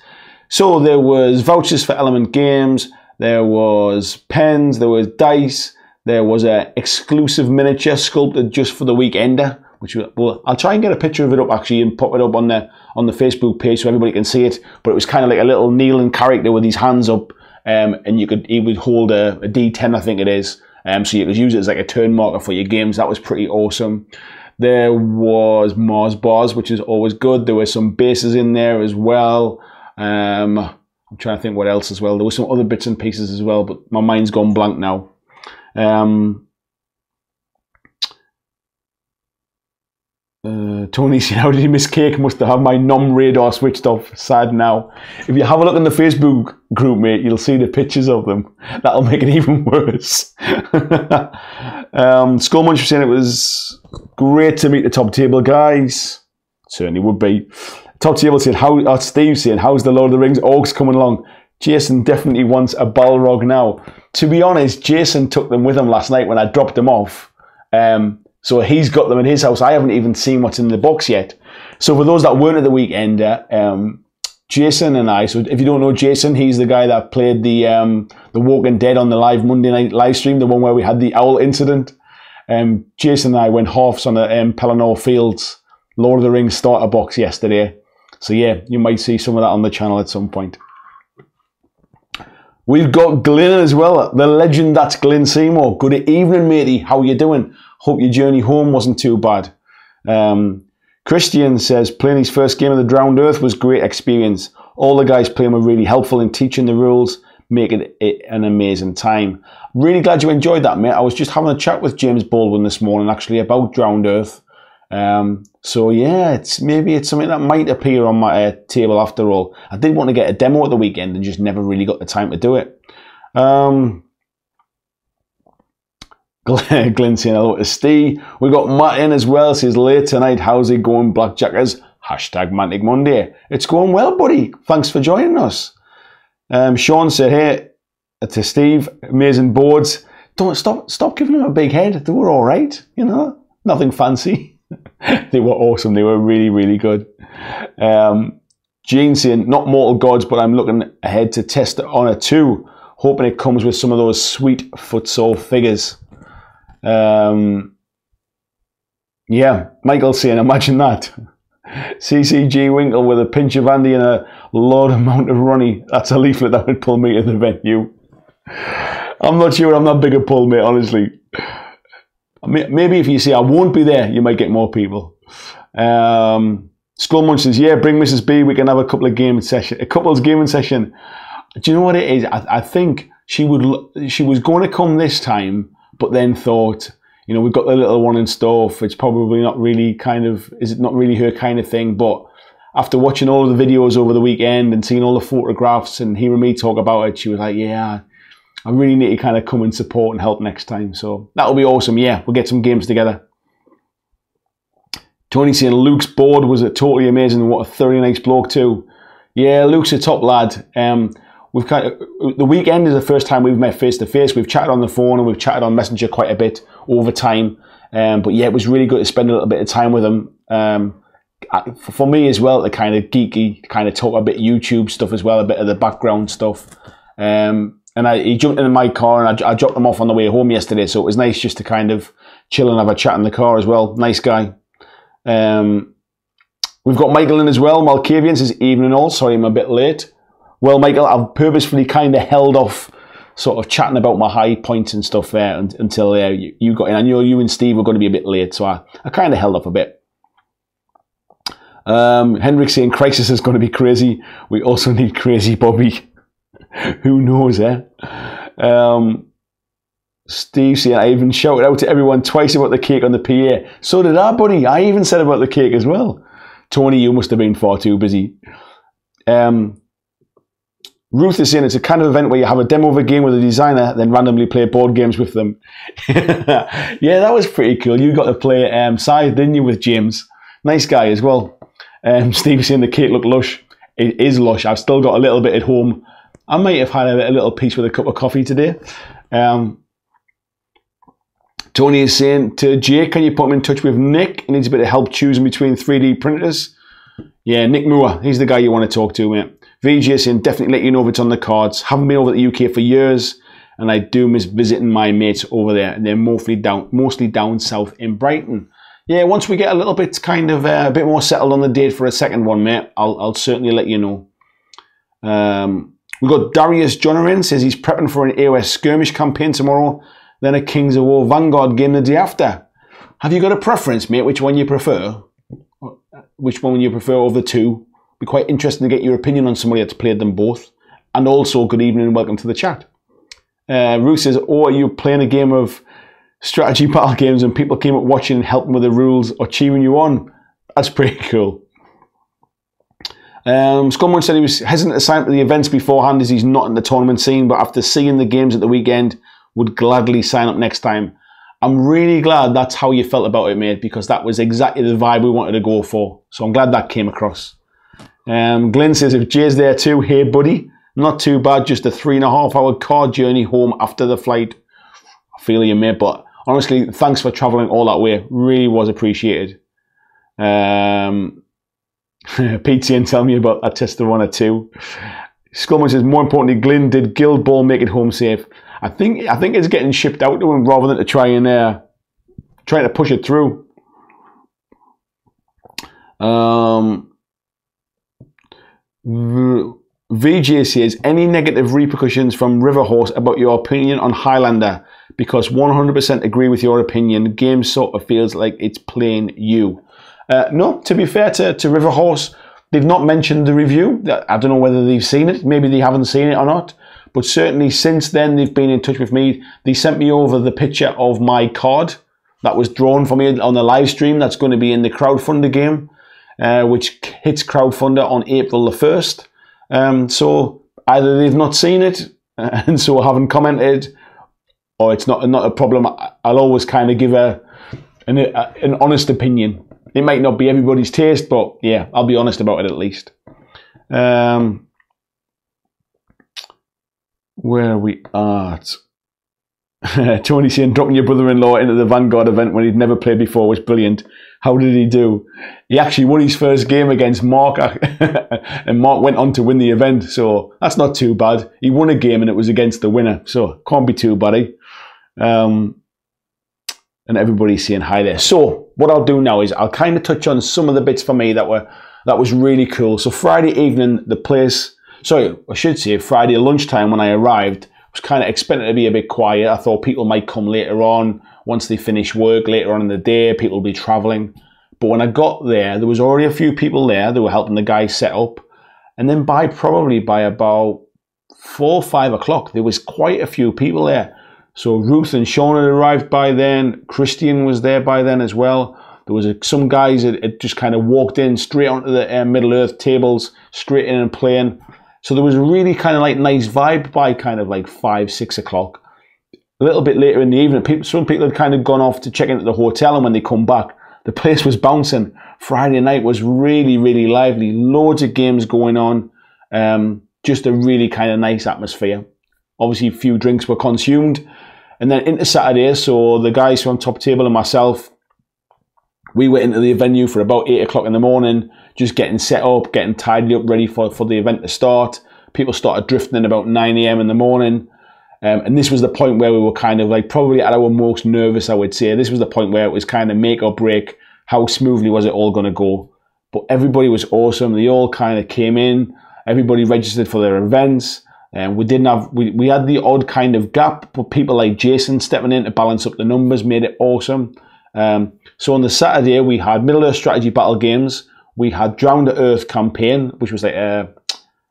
So there was vouchers for Element Games. There was pens. There was dice. There was an exclusive miniature sculpted just for the weekender, which I'll try and get a picture of it up actually and pop it up on the Facebook page so everybody can see it. But it was kind of like a little kneeling character with his hands up, and he would hold a D10, I think it is. So you could use it as like a turn marker for your games. That was pretty awesome. There was Mars bars, which is always good. There were some bases in there as well. I'm trying to think what else as well. There were some other bits and pieces as well, but my mind's gone blank now. Tony said, how did you miss cake? Must have my nom radar switched off. Sad now. If you have a look in the Facebook group, mate, you'll see the pictures of them. That'll make it even worse. Skullmunch was saying it was great to meet the top table guys. Certainly would be. Top table said, Steve saying, how's the Lord of the Rings orcs coming along? Jason definitely wants a Balrog now. To be honest, Jason took them with him last night when I dropped them off. So he's got them in his house. I haven't even seen what's in the box yet. So for those that weren't at the weekend, Jason and I, so if you don't know Jason, he's the guy that played the Walking Dead on the live Monday night live stream, the one where we had the owl incident. Jason and I went halves on a Pelennor Fields Lord of the Rings starter box yesterday. So yeah, you might see some of that on the channel at some point. We've got Glyn as well, the legend that's Glyn Seymour. Good evening, matey. How you doing? Hope your journey home wasn't too bad. Christian says, playing his first game of the Drowned Earth was a great experience. All the guys playing were really helpful in teaching the rules, making it an amazing time. Really glad you enjoyed that, mate. I was just having a chat with James Baldwin this morning, actually, about Drowned Earth. So yeah, maybe it's something that might appear on my table after all. I did want to get a demo at the weekend and just never really got the time to do it. Glenn saying hello to Steve. We got Matt in as well. Says late tonight. How's it going, BlackJackers? Hashtag Mantic Monday. It's going well, buddy. Thanks for joining us. Sean said, hey to Steve, amazing boards. Don't stop giving them a big head. They were all right, you know, nothing fancy. They were awesome. They were really, really good. Gene saying, not Mortal Gods, but I'm looking ahead to test it on a 2. Hoping it comes with some of those sweet futsal figures. Yeah, Michael saying, imagine that. CCG Winkle with a pinch of Andy and a large amount of Ronnie. That's a leaflet that would pull me to the venue. I'm not sure I'm that big a pull, mate, honestly. Maybe if you say I won't be there, you might get more people. Skullmunch says, yeah, bring Mrs. B. We can have a couple's gaming session. Do you know what it is? I think she was going to come this time, but then thought, you know, we've got the little one in store. It's probably not really is it not really her kind of thing? But after watching all of the videos over the weekend and seeing all the photographs and hearing me talk about it, she was like, yeah, I really need to kind of come and support and help next time. So that'll be awesome. Yeah, we'll get some games together. Tony saying Luke's board was totally amazing. What a thoroughly nice bloke too. Yeah, Luke's a top lad. The weekend is the first time we've met face to face. We've chatted on the phone and we've chatted on Messenger quite a bit over time. But yeah, it was really good to spend a little bit of time with him. For me as well, to kind of geeky, kind of talk a bit YouTube stuff as well, a bit of the background stuff. And he jumped into my car and I dropped him off on the way home yesterday. So it was nice just to kind of chill and have a chat in the car as well. Nice guy. We've got Michael in as well. Malkavian says, evening all. Sorry, I'm a bit late. Well, Michael, I've purposefully kind of held off sort of chatting about my high points and stuff there until you got in. I knew you and Steve were going to be a bit late, so I kind of held up a bit. Henrik saying Crisis is going to be crazy. We also need Crazy Bobby. Who knows, eh? Steve saying, I even shouted out to everyone twice about the cake on the PA. So did I, buddy. I even said about the cake as well. Tony, you must have been far too busy. Ruth is saying it's a kind of event where you have a demo of a game with a designer, then randomly play board games with them. Yeah, that was pretty cool. You got to play Scythe, didn't you, with James? Nice guy as well. Steve saying the cake looked lush. It is lush. I've still got a little bit at home. I might have had a little piece with a cup of coffee today. Tony is saying to Jake, can you put him in touch with Nick? He needs a bit of help choosing between 3D printers. Yeah, Nick Moore. He's the guy you want to talk to, mate. VJ is saying, definitely let you know if it's on the cards. Haven't been over the UK for years, and I do miss visiting my mates over there. And they're mostly down south in Brighton. Yeah, once we get a little bit kind of a bit more settled on the date for a second one, mate, I'll certainly let you know. We've got Darius Jonarin says he's prepping for an AOS skirmish campaign tomorrow, then a Kings of War Vanguard game the day after. Have you got a preference, mate? Which one you prefer? Which one you prefer over the two? Be quite interesting to get your opinion on somebody that's played them both. And also, good evening and welcome to the chat. Ruth says, oh, are you playing a game of strategy battle games and people came up watching and helping with the rules or cheering you on? That's pretty cool. Scumman said he was hesitant to sign up to the events beforehand as he's not in the tournament scene, but after seeing the games at the weekend, would gladly sign up next time. I'm really glad that's how you felt about it, mate, because that was exactly the vibe we wanted to go for. So I'm glad that came across. Glenn says, if Jay's there too, hey buddy, not too bad, just a 3.5 hour car journey home after the flight. I feel you, mate, but honestly, thanks for travelling all that way. Really was appreciated. PT and tell me about that test of 1 or 2. Skullman says, more importantly, Glyn, did Guild Ball make it home safe? I think it's getting shipped out to him rather than to try to push it through. VJ says, any negative repercussions from Riverhorse about your opinion on Highlander? Because 100% agree with your opinion. Game sort of feels like it's playing you. No, to be fair to Riverhorse, they've not mentioned the review. I don't know whether they've seen it. Maybe they haven't seen it or not. But certainly since then, they've been in touch with me. They sent me over the picture of my card that was drawn for me on the live stream. That's going to be in the crowdfunder game, which hits crowdfunder on April the 1st. So either they've not seen it and so haven't commented, or it's not a problem. I'll always kind of give an honest opinion. It might not be everybody's taste, but yeah, I'll be honest about it at least. Where are we at? Tony saying dropping your brother-in-law into the Vanguard event when he'd never played before was brilliant. How did he do? He actually won his first game against Mark, and Mark went on to win the event, so that's not too bad. He won a game and it was against the winner, so can't be too bad. And everybody's saying hi there. So what I'll do now is I'll kind of touch on some of the bits for me that was really cool. So Friday evening, the place, sorry, I should say Friday lunchtime when I arrived, was kind of expecting to be a bit quiet. I thought people might come later on, once they finish work later on in the day, people will be traveling. But when I got there, there was already a few people there that were helping the guys set up. And then probably by about 4 or 5 o'clock, there was quite a few people there. So Ruth and Sean had arrived by then. Christian was there by then as well. There was some guys that had just kind of walked in straight onto the Middle-earth tables, straight in and playing. So there was a really kind of like nice vibe by kind of like 5, 6 o'clock. A little bit later in the evening, some people had kind of gone off to check into the hotel, and when they come back, the place was bouncing. Friday night was really, really lively. Loads of games going on. Just a really kind of nice atmosphere. Obviously, a few drinks were consumed. And then into Saturday, so the guys from Top Table and myself, we went into the venue for about 8 o'clock in the morning, just getting set up, getting tidied up, ready for the event to start. People started drifting in about 9 a.m. in the morning. And this was the point where we were kind of like probably at our most nervous, I would say. This was the point where it was kind of make or break. How smoothly was it all going to go? But everybody was awesome. They all kind of came in. Everybody registered for their events. And we didn't have, we had the odd kind of gap, but people like Jason stepping in to balance up the numbers made it awesome. So on the Saturday, we had Middle-earth strategy battle games. We had Drown to Earth campaign, which was like a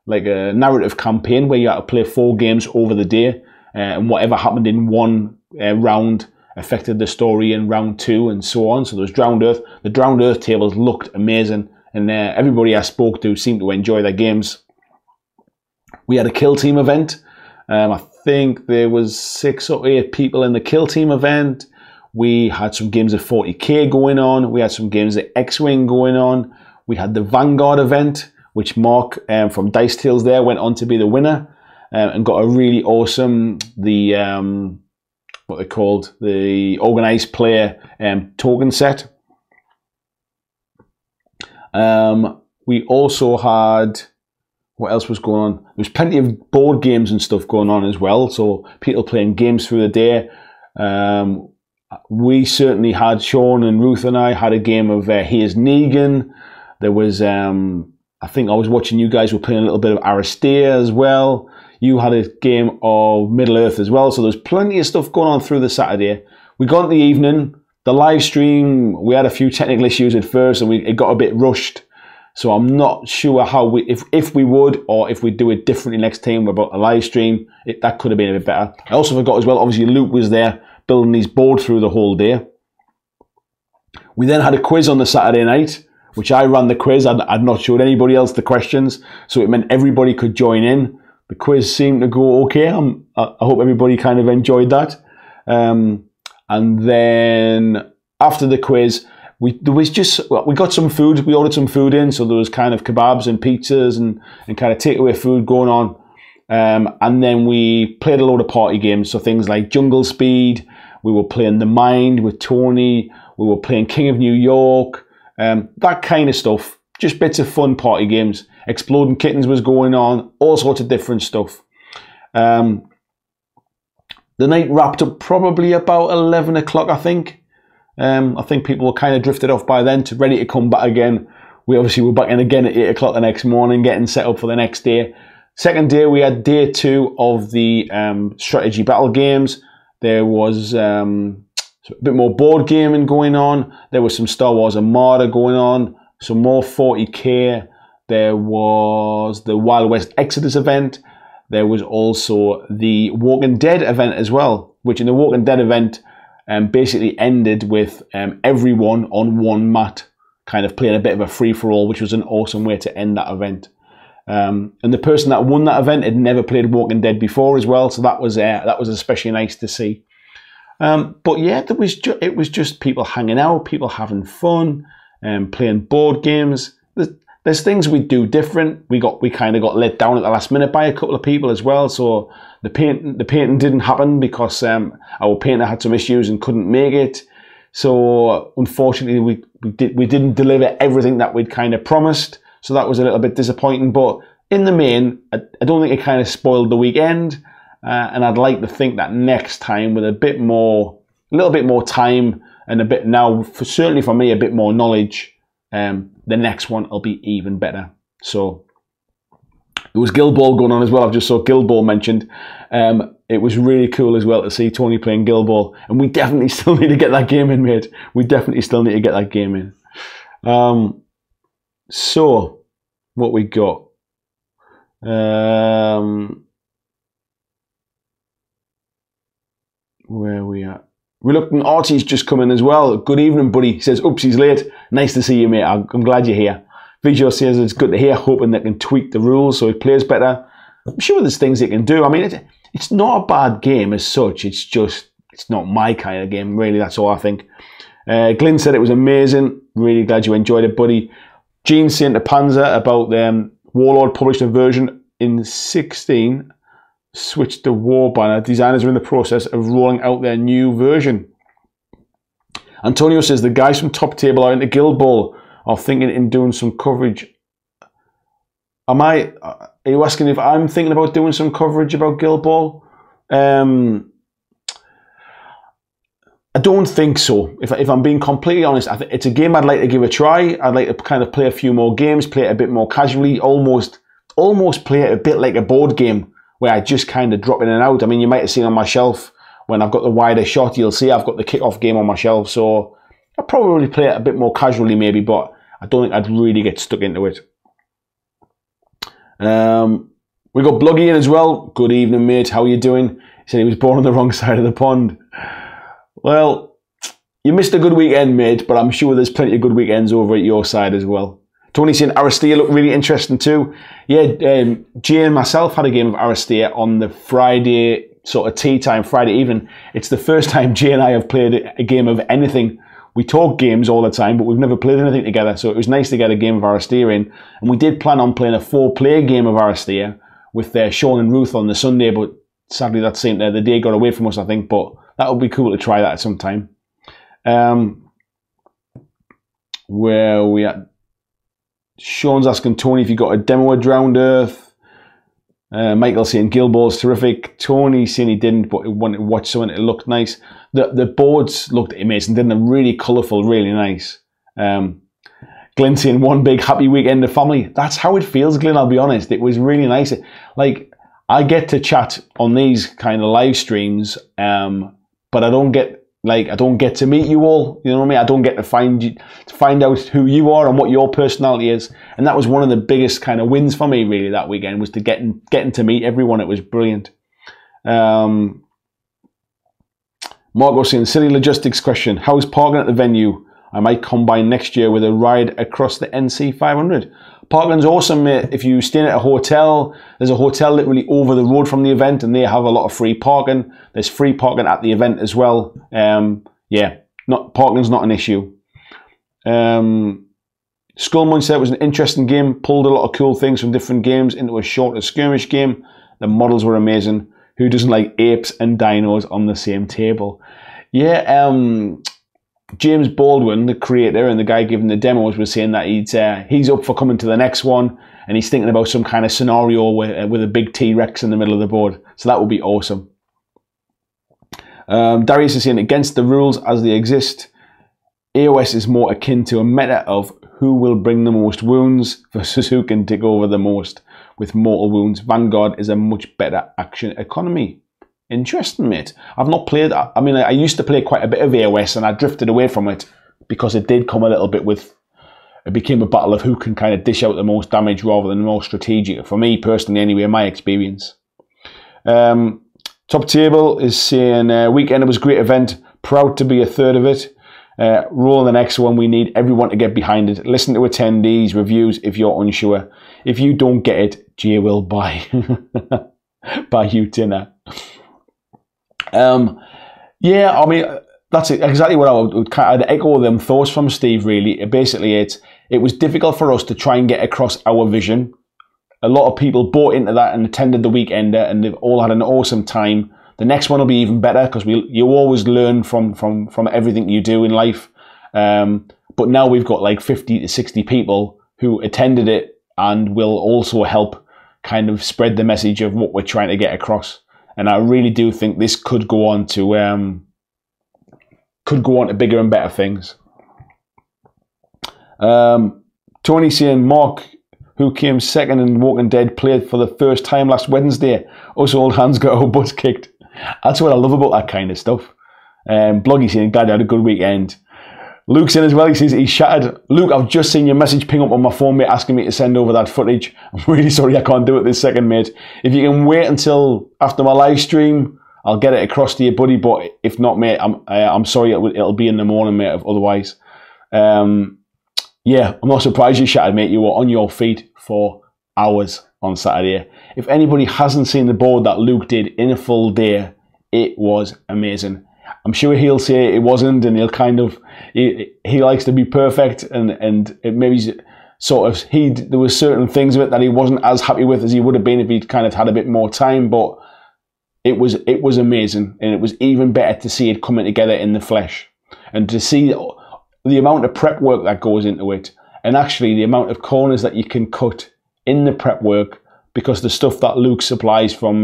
narrative campaign where you had to play 4 games over the day, and whatever happened in one round affected the story in round 2 and so on. So there was Drowned Earth. The Drowned Earth tables looked amazing, and everybody I spoke to seemed to enjoy their games. We had a kill team event. I think there was 6 or 8 people in the kill team event. We had some games of 40k going on. We had some games of X-Wing going on. We had the Vanguard event, which Mark from Dice Tales there went on to be the winner, and got a really awesome, what they called, the organized player token set. We also had, what else was going on? There was plenty of board games and stuff going on as well, so people playing games through the day. We certainly had, Sean and Ruth and I had a game of Here's Negan. There was, I think I was watching you guys were playing a little bit of Aristea as well. You had a game of Middle-earth as well. So there's plenty of stuff going on through the Saturday. We got in the evening, the live stream, we had a few technical issues at first and it got a bit rushed. So I'm not sure how if we would, or if we do it differently next time about a live stream, that could have been a bit better. I also forgot as well, obviously Luke was there building his board through the whole day. We then had a quiz on the Saturday night, which I ran the quiz. I'd not showed anybody else the questions, so it meant everybody could join in. The quiz seemed to go okay. I hope everybody kind of enjoyed that. And then after the quiz, we got some food. We ordered some food in, so there was kind of kebabs and pizzas and kind of takeaway food going on. And then we played a load of party games, so things like Jungle Speed. We were playing The Mind with Tony. We were playing King of New York. That kind of stuff. Just bits of fun party games. Exploding Kittens was going on. All sorts of different stuff. The night wrapped up probably about 11 o'clock, I think. I think people were kind of drifted off by then, ready to come back again. We obviously were back in again at 8 o'clock the next morning, getting set up for the next day. Second day, we had day 2 of the strategy battle games. There was a bit more board gaming going on. There was some Star Wars Armada going on. Some more 40k. There was the Wild West Exodus event. There was also the Walking Dead event as well, which in the Walking Dead event basically ended with everyone on one mat, kind of playing a bit of a free-for-all, which was an awesome way to end that event. And the person that won that event had never played Walking Dead before as well, so that was especially nice to see. But yeah, it was just people hanging out, people having fun, playing board games. There's things we do different. We kind of got let down at the last minute by a couple of people as well. So the painting didn't happen because our painter had some issues and couldn't make it. So unfortunately, we didn't deliver everything that we'd kind of promised. So that was a little bit disappointing. But in the main, I don't think it kind of spoiled the weekend. And I'd like to think that next time, with a little bit more time and a bit now, certainly for me, a bit more knowledge, the next one will be even better. So there was Guild Ball going on as well. I've just saw Guild Ball mentioned. It was really cool as well to see Tony playing Guild Ball, and we definitely still need to get that game in, mate. We definitely still need to get that game in. So what we got? Where are we at? Reluctant Artie's just come in as well. Good evening, buddy. He says, oops, he's late. Nice to see you, mate. I'm glad you're here. Visual says it's good to hear, hoping they can tweak the rules so it plays better. I'm sure there's things they can do. I mean, it's not a bad game as such. It's not my kind of game, really. That's all I think. Glyn said it was amazing. Really glad you enjoyed it, buddy. Gene saying to Panzer about Warlord published a version in 16. Switched to War Banner. Designers are in the process of rolling out their new version. Antonio says the guys from Top Table are into Guild Ball, are thinking in doing some coverage. Are you asking if I'm thinking about doing some coverage about Guild Ball? I don't think so. If I'm being completely honest, it's a game I'd like to give a try. I'd like to kind of play a few more games, play it a bit more casually, almost play it a bit like a board game, where I just kind of drop in and out. I mean, you might have seen on my shelf when I've got the wider shot, you'll see I've got the kickoff game on my shelf. So I'll probably play it a bit more casually maybe, but I don't think I'd really get stuck into it. We got Bluggy in as well. Good evening, mate. How are you doing? He said he was born on the wrong side of the pond. Well, you missed a good weekend, mate, but I'm sure there's plenty of good weekends over at your side as well. Tony saying Aristea looked really interesting too. Yeah, Jay and myself had a game of Aristea on the Friday, sort of tea time, Friday evening. It's the first time Jay and I have played a game of anything. We talk games all the time, but we've never played anything together, so it was nice to get a game of Aristea in. And we did plan on playing a 4-player game of Aristea with Sean and Ruth on the Sunday, but sadly that seemed the day got away from us, I think, but that would be cool to try that at some time. Where are we at? Sean's asking Tony if you got a demo of Drowned Earth. Michael saying Guildball's terrific. Tony saying he didn't, but he wanted to watch something. It looked nice. The boards looked amazing, didn't they? Really colourful, really nice. Glenn saying one big happy weekend of family. That's how it feels, Glenn, I'll be honest. It was really nice. Like, I get to chat on these kind of live streams, but I don't get to meet you all. You know what I mean? I don't get to find out who you are and what your personality is. And that was one of the biggest kind of wins for me really that weekend, was to getting to meet everyone. It was brilliant. Marco saying silly logistics question. How's parking at the venue? I might combine next year with a ride across the NC 500. Parking's awesome, mate. If you're staying at a hotel, there's a hotel literally over the road from the event, and they have a lot of free parking. There's free parking at the event as well. Yeah, parking's not an issue. Skullmunch said it was an interesting game. Pulled a lot of cool things from different games into a shorter skirmish game. The models were amazing. Who doesn't like apes and dinos on the same table? Yeah, James Baldwin, the creator and the guy giving the demos, was saying that he's up for coming to the next one, and he's thinking about some kind of scenario with a big T-Rex in the middle of the board. So that would be awesome. Darius is saying against the rules as they exist, AOS is more akin to a meta of who will bring the most wounds versus who can take over the most with mortal wounds. Vanguard is a much better action economy. Interesting, mate. I've not played. I mean, I used to play quite a bit of AOS, and I drifted away from it because it did come a little bit with. It became a battle of who can kind of dish out the most damage rather than more strategic. For me personally, anyway, my experience. Top Table is saying weekend it was a great event. Proud to be a third of it. Roll the next one. We need everyone to get behind it. Listen to attendees, reviews if you're unsure. If you don't get it, Jay will buy you dinner. Yeah, I mean, that's exactly what I would kind of echo them thoughts from Steve, really. Basically, it was difficult for us to try and get across our vision. A lot of people bought into that and attended the weekender, and they've all had an awesome time. The next one will be even better because you always learn from everything you do in life. But now we've got like 50 to 60 people who attended it and will also help kind of spread the message of what we're trying to get across. And I really do think this could go on to bigger and better things. Tony saying Mark, who came second in Walking Dead, played for the first time last Wednesday. Us old hands got our butts kicked. That's what I love about that kind of stuff. Bloggy saying glad you had a good weekend. Luke's in as well. He says he's shattered. Luke, I've just seen your message ping up on my phone, mate, asking me to send over that footage. I'm really sorry I can't do it this second, mate. If you can wait until after my live stream, I'll get it across to you, buddy. But if not, mate, I'm sorry. It'll be in the morning, mate. Otherwise, yeah, I'm not surprised you shattered, mate. You were on your feet for hours on Saturday. If anybody hasn't seen the board that Luke did in a full day, it was amazing. I'm sure he'll say it wasn't, and he'll kind of he likes to be perfect, and it maybe sort of there was certain things of it that he wasn't as happy with as he would have been if he'd kind of had a bit more time. But it was amazing, and it was even better to see it coming together in the flesh, and to see the amount of prep work that goes into it, and actually the amount of corners that you can cut in the prep work. Because the stuff that Luke supplies from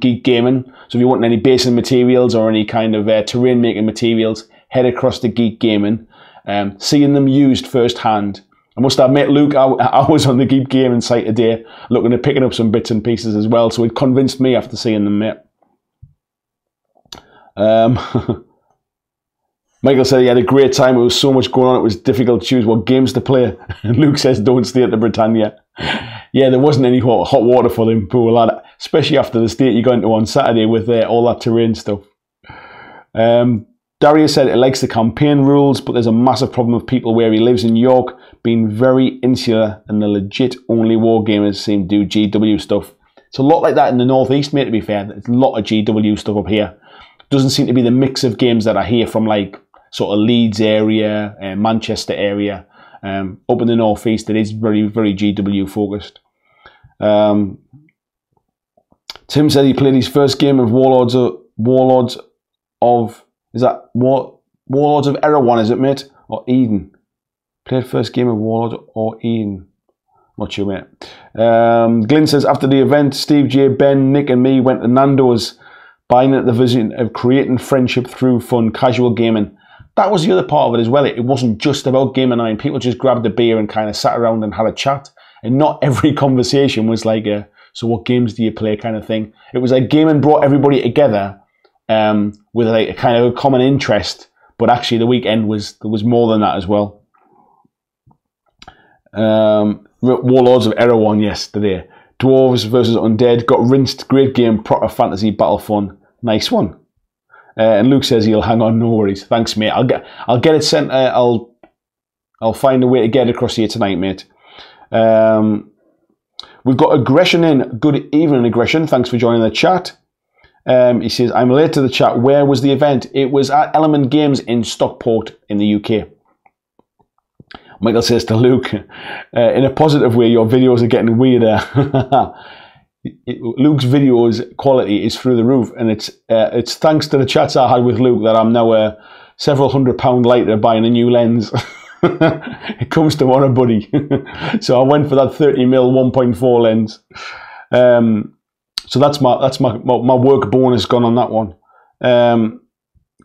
Geek Gaming, so if you want any basing materials or any kind of terrain making materials, head across to Geek Gaming. Seeing them used firsthand I must admit, Luke, I was on the Geek Gaming site today looking at picking up some bits and pieces as well, so it convinced me after seeing them, mate. Michael said he had a great time. There was so much going on, it was difficult to choose what games to play. And Luke says, don't stay at the Britannia. Yeah, there wasn't any hot water for them poor lad, especially after the state you got into on Saturday with all that terrain stuff. Darius said it likes the campaign rules, but there's a massive problem with people where he lives in York being very insular, and the legit only wargamers seem to do GW stuff. It's a lot like that in the northeast, mate, to be fair. There's a lot of GW stuff up here. Doesn't seem to be the mix of games that I hear from like sort of Leeds area, Manchester area. Up in the northeast, it is very, very GW focused. Tim said he played his first game of Warlords of Error 1, is it, mate? Or Eden? Played first game of Warlords or Eden? Not sure, mate. Glyn says, after the event, Steve, J, Ben, Nick and me went to Nando's, buying at the vision of creating friendship through fun, casual gaming. That was the other part of it as well. It wasn't just about gaming night. People just grabbed a beer and kind of sat around and had a chat. And not every conversation was like a, so what games do you play kind of thing. It was like gaming brought everybody together with like a kind of a common interest. But actually the weekend there was more than that as well. Warlords of Error 1 yesterday. Dwarves versus Undead. Got rinsed. Great game. Proper fantasy battle fun. Nice one. And Luke says he'll hang on, no worries. Thanks, mate. I'll get it sent. I'll find a way to get it across here tonight, mate. We've got Aggression in. Good evening, Aggression. Thanks for joining the chat. He says, I'm late to the chat. Where was the event? It was at Element Games in Stockport in the UK. Michael says to Luke, in a positive way, your videos are getting weirder. Luke's videos quality is through the roof, and it's thanks to the chats I had with Luke that I'm now several £100 later buying a new lens. It comes to honor, buddy. So I went for that 30mm 1.4 lens. So that's my work bonus gone on that one.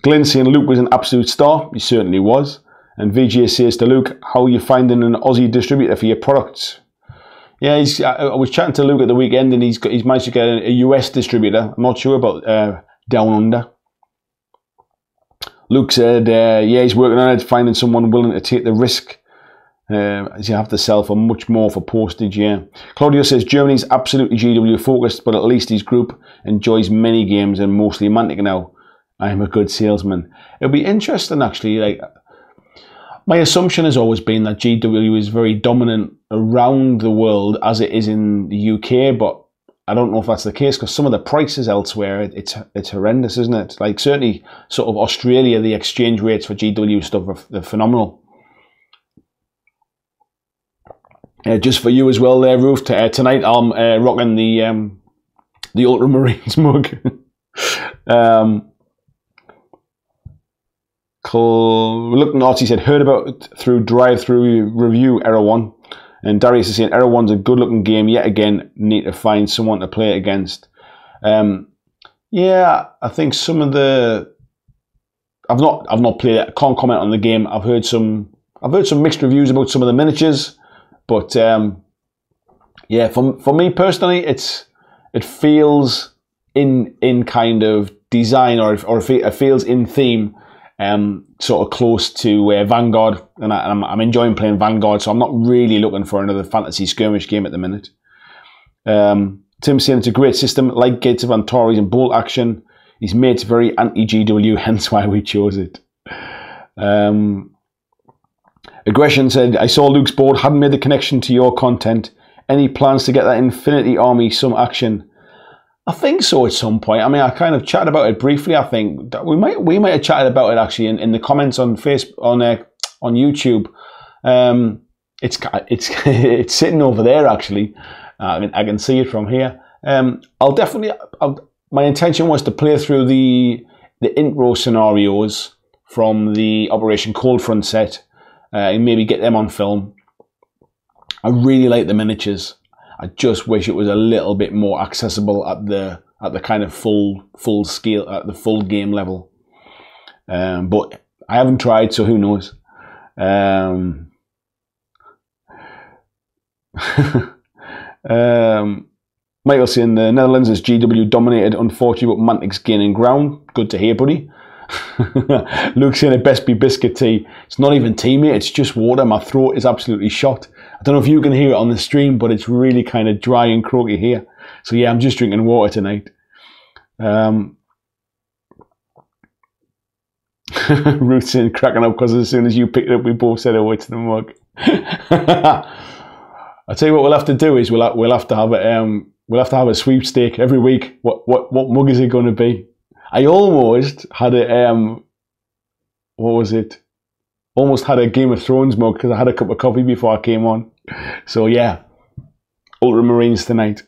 Glenn saying Luke was an absolute star. He certainly was. And VJ says to Luke, how are you finding an Aussie distributor for your products? Yeah, I was chatting to Luke at the weekend, and he's managed to get a US distributor. I'm not sure about Down Under. Luke said, yeah, he's working on it, finding someone willing to take the risk, as you have to sell for much more for postage, yeah. Claudio says, Germany's absolutely GW focused, but at least his group enjoys many games and mostly Mantic now. I'm a good salesman. It'll be interesting, actually, like, my assumption has always been that GW is very dominant around the world as it is in the UK, but I don't know if that's the case because some of the prices elsewhere, it's horrendous, isn't it? Like certainly sort of Australia, the exchange rates for GW stuff are phenomenal. Just for you as well there, Roof, tonight I'm rocking the Ultramarines mug. Looking at he said, heard about it through drive-through review, Error 1. And Darius is saying, Error 1's a good-looking game. Yet again, need to find someone to play it against. Yeah, I think some of the... I've not played it. I can't comment on the game. I've heard some mixed reviews about some of the miniatures. But, yeah, for me personally, it feels in kind of design or it feels in theme sort of close to Vanguard, and I'm enjoying playing Vanguard, so I'm not really looking for another fantasy skirmish game at the minute. Tim saying it's a great system, like Gates of Antares and Bolt Action. His mate's very anti-GW, hence why we chose it. Aggression said, I saw Luke's board, hadn't made the connection to your content. Any plans to get that Infinity Army some action? I think so at some point. I mean, I kind of chatted about it briefly. I think that we might have chatted about it actually in the comments on Facebook on YouTube. It's sitting over there actually. I mean, I can see it from here. My intention was to play through the intro scenarios from the Operation Cold Front set and maybe get them on film. I really like the miniatures. I just wish it was a little bit more accessible at the kind of full scale, at the full game level. But I haven't tried, so who knows? Michael saying the Netherlands is GW dominated, unfortunately, but Mantic's gaining ground. Good to hear, buddy. Luke saying it best be biscuit tea. It's not even tea, mate. It's just water. My throat is absolutely shot. I don't know if you can hear it on the stream, but it's really kind of dry and croaky here. So yeah, I'm just drinking water tonight. Ruth saying cracking up because as soon as you picked it up, we both said oh to the mug. I'll tell you what we'll have to do is we'll have to have a sweepstake every week. What mug is it going to be? I almost had a what was it? Almost had a Game of Thrones mug because I had a cup of coffee before I came on. So yeah, Ultramarines tonight.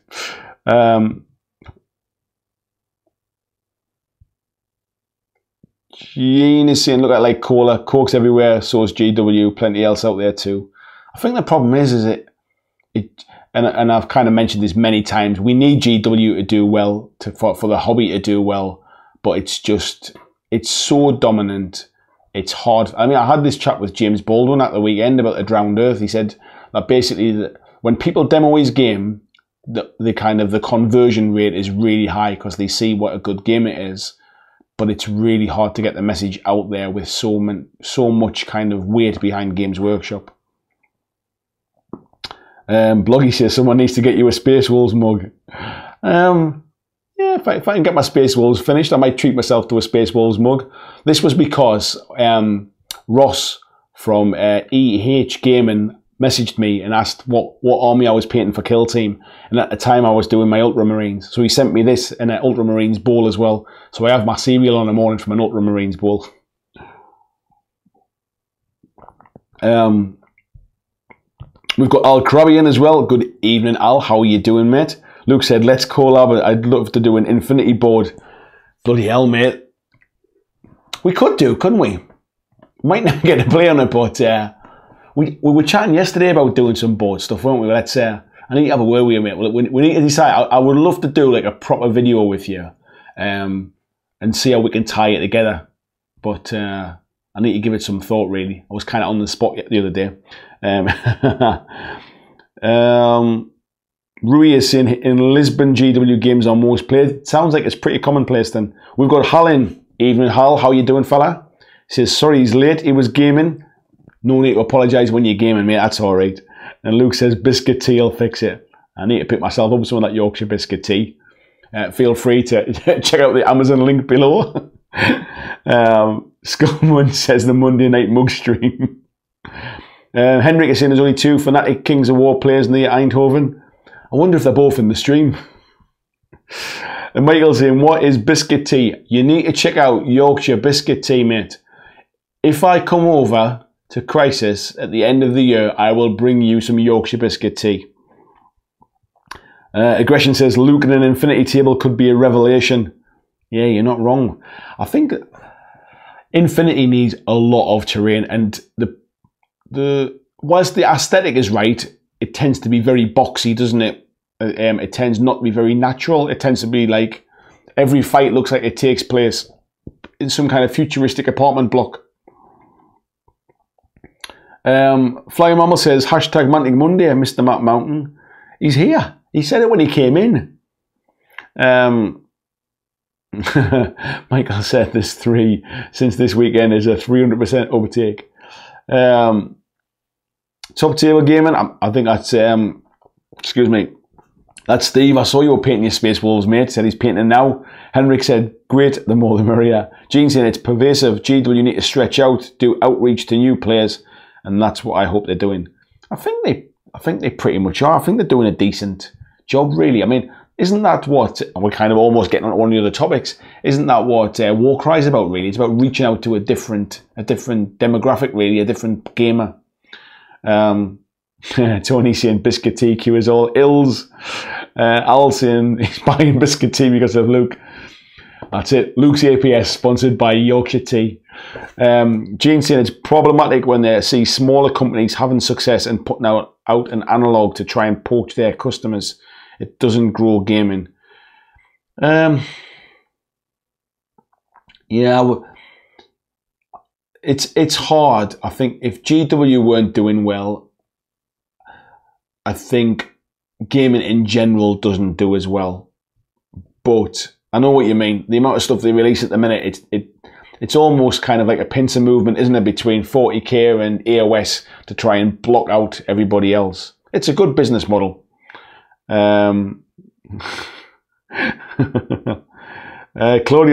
Jean is saying, look at like cola, Coke's everywhere, so is GW, plenty else out there too. I think the problem is and I've kind of mentioned this many times, we need GW to do well, for the hobby to do well, but it's so dominant, it's hard. I mean, I had this chat with James Baldwin at the weekend about the Drowned Earth. He said that basically when people demo his game, the conversion rate is really high because they see what a good game it is. But it's really hard to get the message out there with so much kind of weight behind Games Workshop. Bloggy says someone needs to get you a Space Wolves mug. Yeah, if I can get my Space Wolves finished, I might treat myself to a Space Wolves mug. This was because Ross from EH Gaming messaged me and asked what army I was painting for Kill Team, and at the time I was doing my Ultramarines, so he sent me this in an Ultramarines bowl as well, so I have my cereal on the morning from an Ultramarines bowl. We've got Al Krabian as well. Good evening, Al, how are you doing, mate? Luke said let's collab, I'd love to do an Infinity board. Bloody hell, mate, we could do, couldn't we? Might never get to play on it, but we were chatting yesterday about doing some board stuff, weren't we? Let's I need to have a word with you, mate. We need to decide. I would love to do like a proper video with you, and see how we can tie it together. But I need to give it some thought. Really, I was kind of on the spot the other day. Rui is saying in Lisbon, GW games are most played. Sounds like it's pretty commonplace. Then we've got Hal in. Evening, Hal. How you doing, fella? He says sorry he's late. He was gaming. No need to apologise when you're gaming, mate. That's all right. And Luke says, biscuit tea will fix it. I need to pick myself up some of that Yorkshire biscuit tea. Feel free to check out the Amazon link below. Skullman says the Monday night mug stream. Henrik is saying there's only 2 Fnatic Kings of War players near Eindhoven. I wonder if they're both in the stream. And Michael's saying, what is biscuit tea? You need to check out Yorkshire biscuit tea, mate. If I come over to Crisis at the end of the year, I will bring you some Yorkshire biscuit tea. Aggression says Luke in an Infinity table could be a revelation. Yeah, you're not wrong. I think Infinity needs a lot of terrain, and whilst the aesthetic is right, it tends to be very boxy, doesn't it? It tends not to be very natural. It tends to be like every fight looks like it takes place in some kind of futuristic apartment block. Flying Mama says hashtag Mantic Monday, Mr. Matt Mountain. He's here. He said it when he came in. Michael said there's 3 since this weekend is a 300% overtake. Top table gaming, I think that's excuse me, that's Steve. I saw you were painting your Space Wolves, mate. Said he's painting now. Henrik said great, the more the merrier. Gene saying it's pervasive. GW need to stretch out, do outreach to new players, and that's what I hope they're doing. I think they pretty much are. I think they're doing a decent job, really. I mean, isn't that what, we're kind of almost getting on one of the other topics, isn't that what Warcry is about, really? It's about reaching out to a different demographic, really, a different gamer. Tony saying biscuit tea cures all ills. Al saying he's buying biscuit tea because of Luke. That's it. Luke's APS sponsored by Yorkshire Tea. Gene saying it's problematic when they see smaller companies having success and putting out an analog to try and poach their customers. It doesn't grow gaming. Yeah, it's hard. I think if GW weren't doing well, I think gaming in general doesn't do as well. But I know what you mean. The amount of stuff they release at the minute, it's almost kind of like a pincer movement, isn't it, between 40k and AOS to try and block out everybody else. It's a good business model. Claudio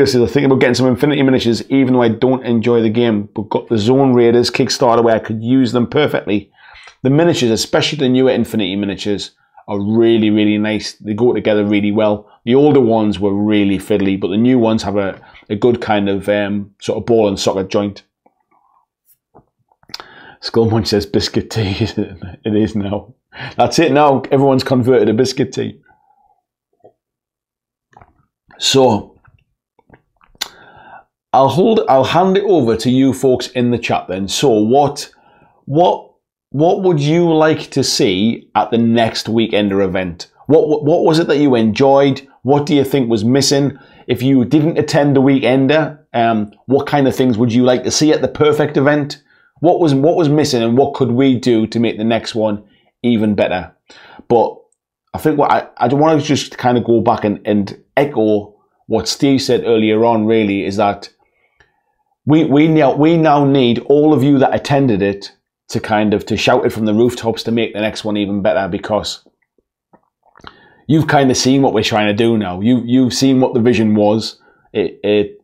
says, I think about getting some Infinity miniatures, even though I don't enjoy the game, but got the Zone Raiders Kickstarter where I could use them perfectly. The miniatures, especially the newer Infinity miniatures, are really, really nice. They go together really well. The older ones were really fiddly, but the new ones have a good kind of sort of ball and socket joint. Skullmunch says biscuit tea. It is now. That's it now. Everyone's converted to biscuit tea. So I'll hand it over to you folks in the chat then. So what would you like to see at the next Weekender event? What was it that you enjoyed? What do you think was missing? If you didn't attend the Weekender, what kind of things would you like to see at the perfect event? What was missing, and what could we do to make the next one even better? But I think what I want to just kind of go back and echo what Steve said earlier on, really, is that we now need all of you that attended it to shout it from the rooftops to make the next one even better, because you've kind of seen what we're trying to do now. You've seen what the vision was. It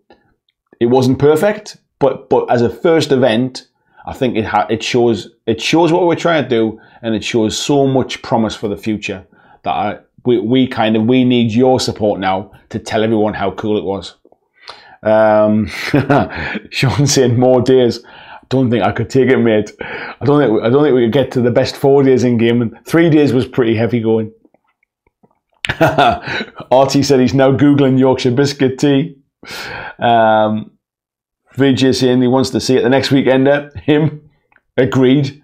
wasn't perfect, but as a first event, I think it shows what we're trying to do, and it shows so much promise for the future that we need your support now to tell everyone how cool it was. Sean saying more days. I don't think I could take it, mate. I don't think we could get to the best 4 days in game, and 3 days was pretty heavy going. Artie said he's now Googling Yorkshire biscuit tea. VJ saying he wants to see it the next Weekender. Him. Agreed.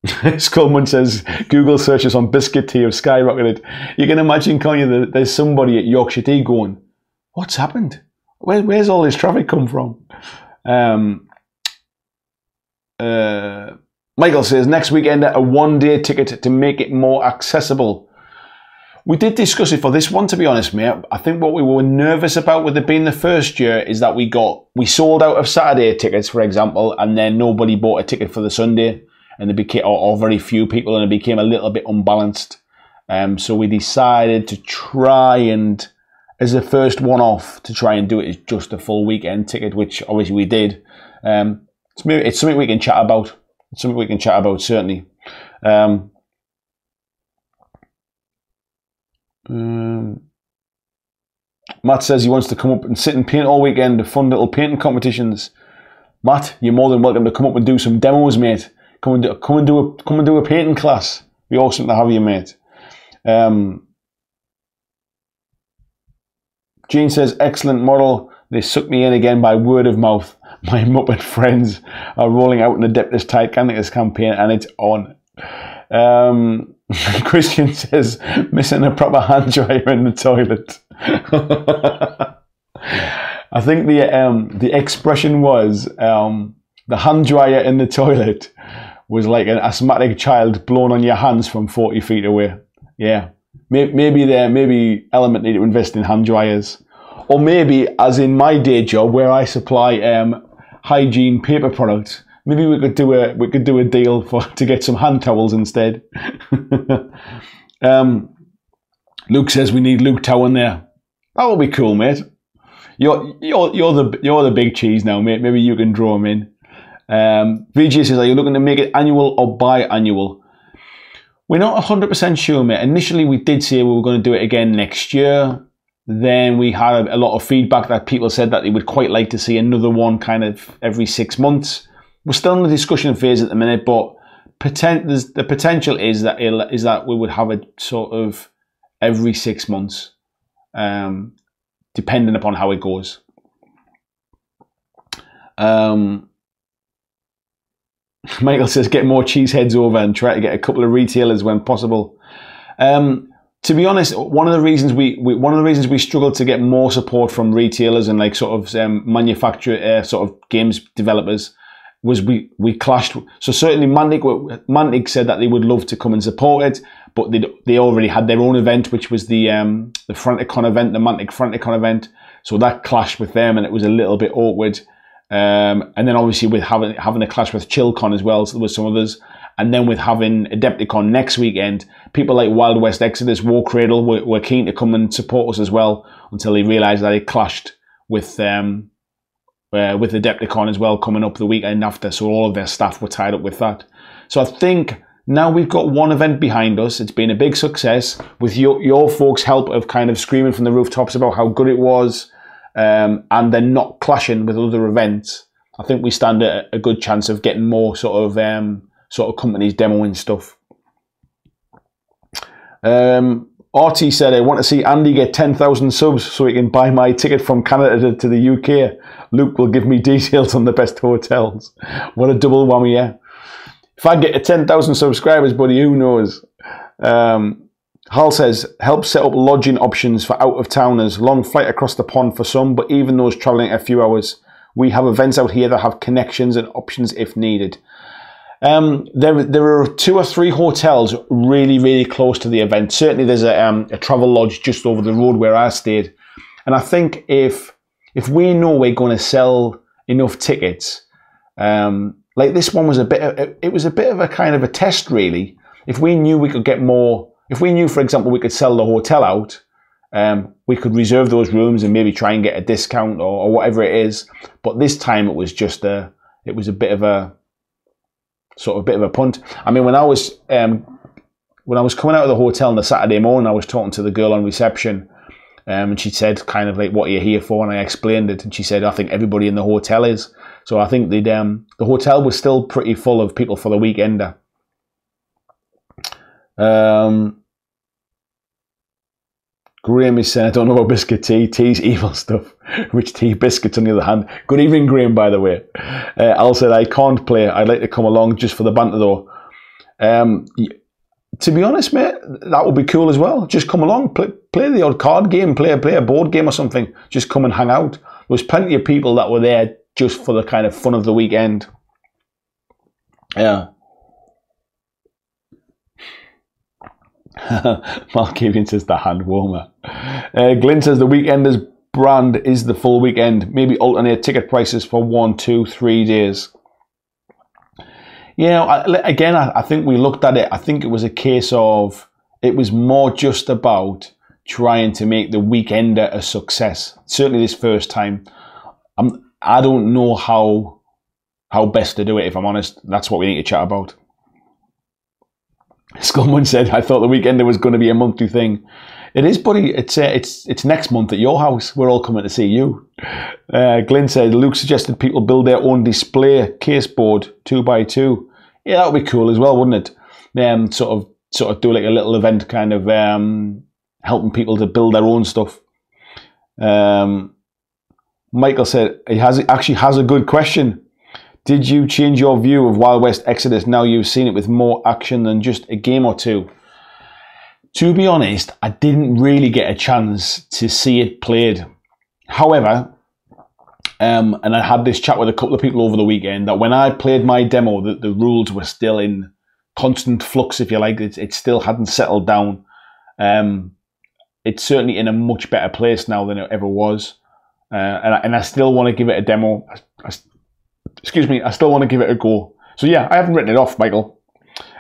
Skullman says Google searches on biscuit tea have skyrocketed. You can imagine, can't you, that there's somebody at Yorkshire Tea going, what's happened? Where's all this traffic come from? Michael says next Weekender a one-day ticket to make it more accessible. We did discuss it for this one, to be honest, mate. I think what we were nervous about with it being the first year is that we sold out of Saturday tickets, for example, and then nobody bought a ticket for the Sunday, and it became, or very few people, and it became a little bit unbalanced. So we decided to try and, as a first one-off, to try and do it as just a full weekend ticket, which obviously we did. It's something we can chat about. It's something we can chat about, certainly. Matt says he wants to come up and sit and paint all weekend, fun little painting competitions. Matt, you're more than welcome to come up and do some demos, mate. Come and do a painting class. Be awesome to have you, mate. Gene says excellent model. They sucked me in again by word of mouth. My Muppet friends are rolling out an Adeptus Titanicus campaign, and it's on. Christian says missing a proper hand dryer in the toilet. I think the expression was the hand dryer in the toilet was like an asthmatic child blown on your hands from 40 feet away. Yeah, maybe Element need to invest in hand dryers, or maybe, as in my day job where I supply hygiene paper products, maybe we could do a deal to get some hand towels instead. Luke says we need Luke Tower in there. That will be cool, mate. You're the big cheese now, mate. Maybe you can draw him in. VG says, are you looking to make it annual or biannual? We're not 100% sure, mate. Initially, we did say we were going to do it again next year. Then we had a lot of feedback that people said that they would quite like to see another one kind of every 6 months. We're still in the discussion phase at the minute, but the potential is that we would have it sort of every 6 months, depending upon how it goes. Michael says get more cheeseheads over and try to get a couple of retailers when possible. To be honest, one of the reasons we struggled to get more support from retailers and like sort of manufacturer sort of games developers was we clashed. So certainly Mantic said that they would love to come and support it, but they already had their own event, which was the Franticon event, the Mantic Franticon event. So that clashed with them, and it was a little bit awkward. And then obviously with having a clash with ChillCon as well, so there was some others. And then with having Adepticon next weekend, people like Wild West Exodus, War Cradle were keen to come and support us as well, until they realised that it clashed with Adepticon as well coming up the weekend after. So all of their staff were tied up with that. So I think now we've got one event behind us. It's been a big success with your folks' help of kind of screaming from the rooftops about how good it was, and then not clashing with other events. I think we stand a good chance of getting more sort of companies demoing stuff. RT said, I want to see Andy get 10,000 subs so he can buy my ticket from Canada to the UK. Luke will give me details on the best hotels. What a double whammy, yeah. If I get to 10,000 subscribers, buddy, who knows? Hal says, help set up lodging options for out-of-towners. Long flight across the pond for some, but even those travelling a few hours. We have events out here that have connections and options if needed. There are 2 or 3 hotels really, really close to the event. Certainly there's a travel lodge just over the road where I stayed. And I think if we know we're going to sell enough tickets, like this one was it was a bit of a kind of a test really. If we knew we could get more, if we knew, for example, we could sell the hotel out, we could reserve those rooms and maybe try and get a discount or whatever it is. But this time it was just a bit of a punt. I mean, when I was coming out of the hotel on the Saturday morning, I was talking to the girl on reception, and she said kind of like, what are you here for? And I explained it, and she said, I think everybody in the hotel is. So I think the hotel was still pretty full of people for the weekender. Graham is saying, I don't know about biscuit tea. Tea's evil stuff. Rich tea biscuits on the other hand. Good evening, Graham, by the way. Al said, I can't play. I'd like to come along just for the banter, though. To be honest, mate, that would be cool as well. Just come along, play the odd card game, play a board game or something. Just come and hang out. There was plenty of people that were there just for the kind of fun of the weekend. Yeah. Markavian says the hand warmer. Glyn says the Weekenders brand is the full weekend. Maybe alternate ticket prices for 1, 2, 3 days. Yeah, I think we looked at it. I think it was a case of it was more just about trying to make the Weekender a success. Certainly this first time. I don't know how best to do it, if I'm honest. That's what we need to chat about. Skullman said, I thought the Weekender was going to be a monthly thing. It is, buddy. It's next month at your house. We're all coming to see you. Glyn said, Luke suggested people build their own display case board 2x2. Yeah, that would be cool as well, wouldn't it? Sort of do like a little event kind of helping people to build their own stuff. Michael said, he actually has a good question. Did you change your view of Wild West Exodus now you've seen it with more action than just a game or two? To be honest, I didn't really get a chance to see it played. However, and I had this chat with a couple of people over the weekend, that when I played my demo, the rules were still in constant flux, if you like. It still hadn't settled down. It's certainly in a much better place now than it ever was. And I still want to give it a demo. I still want to give it a go. So yeah, I haven't written it off, Michael.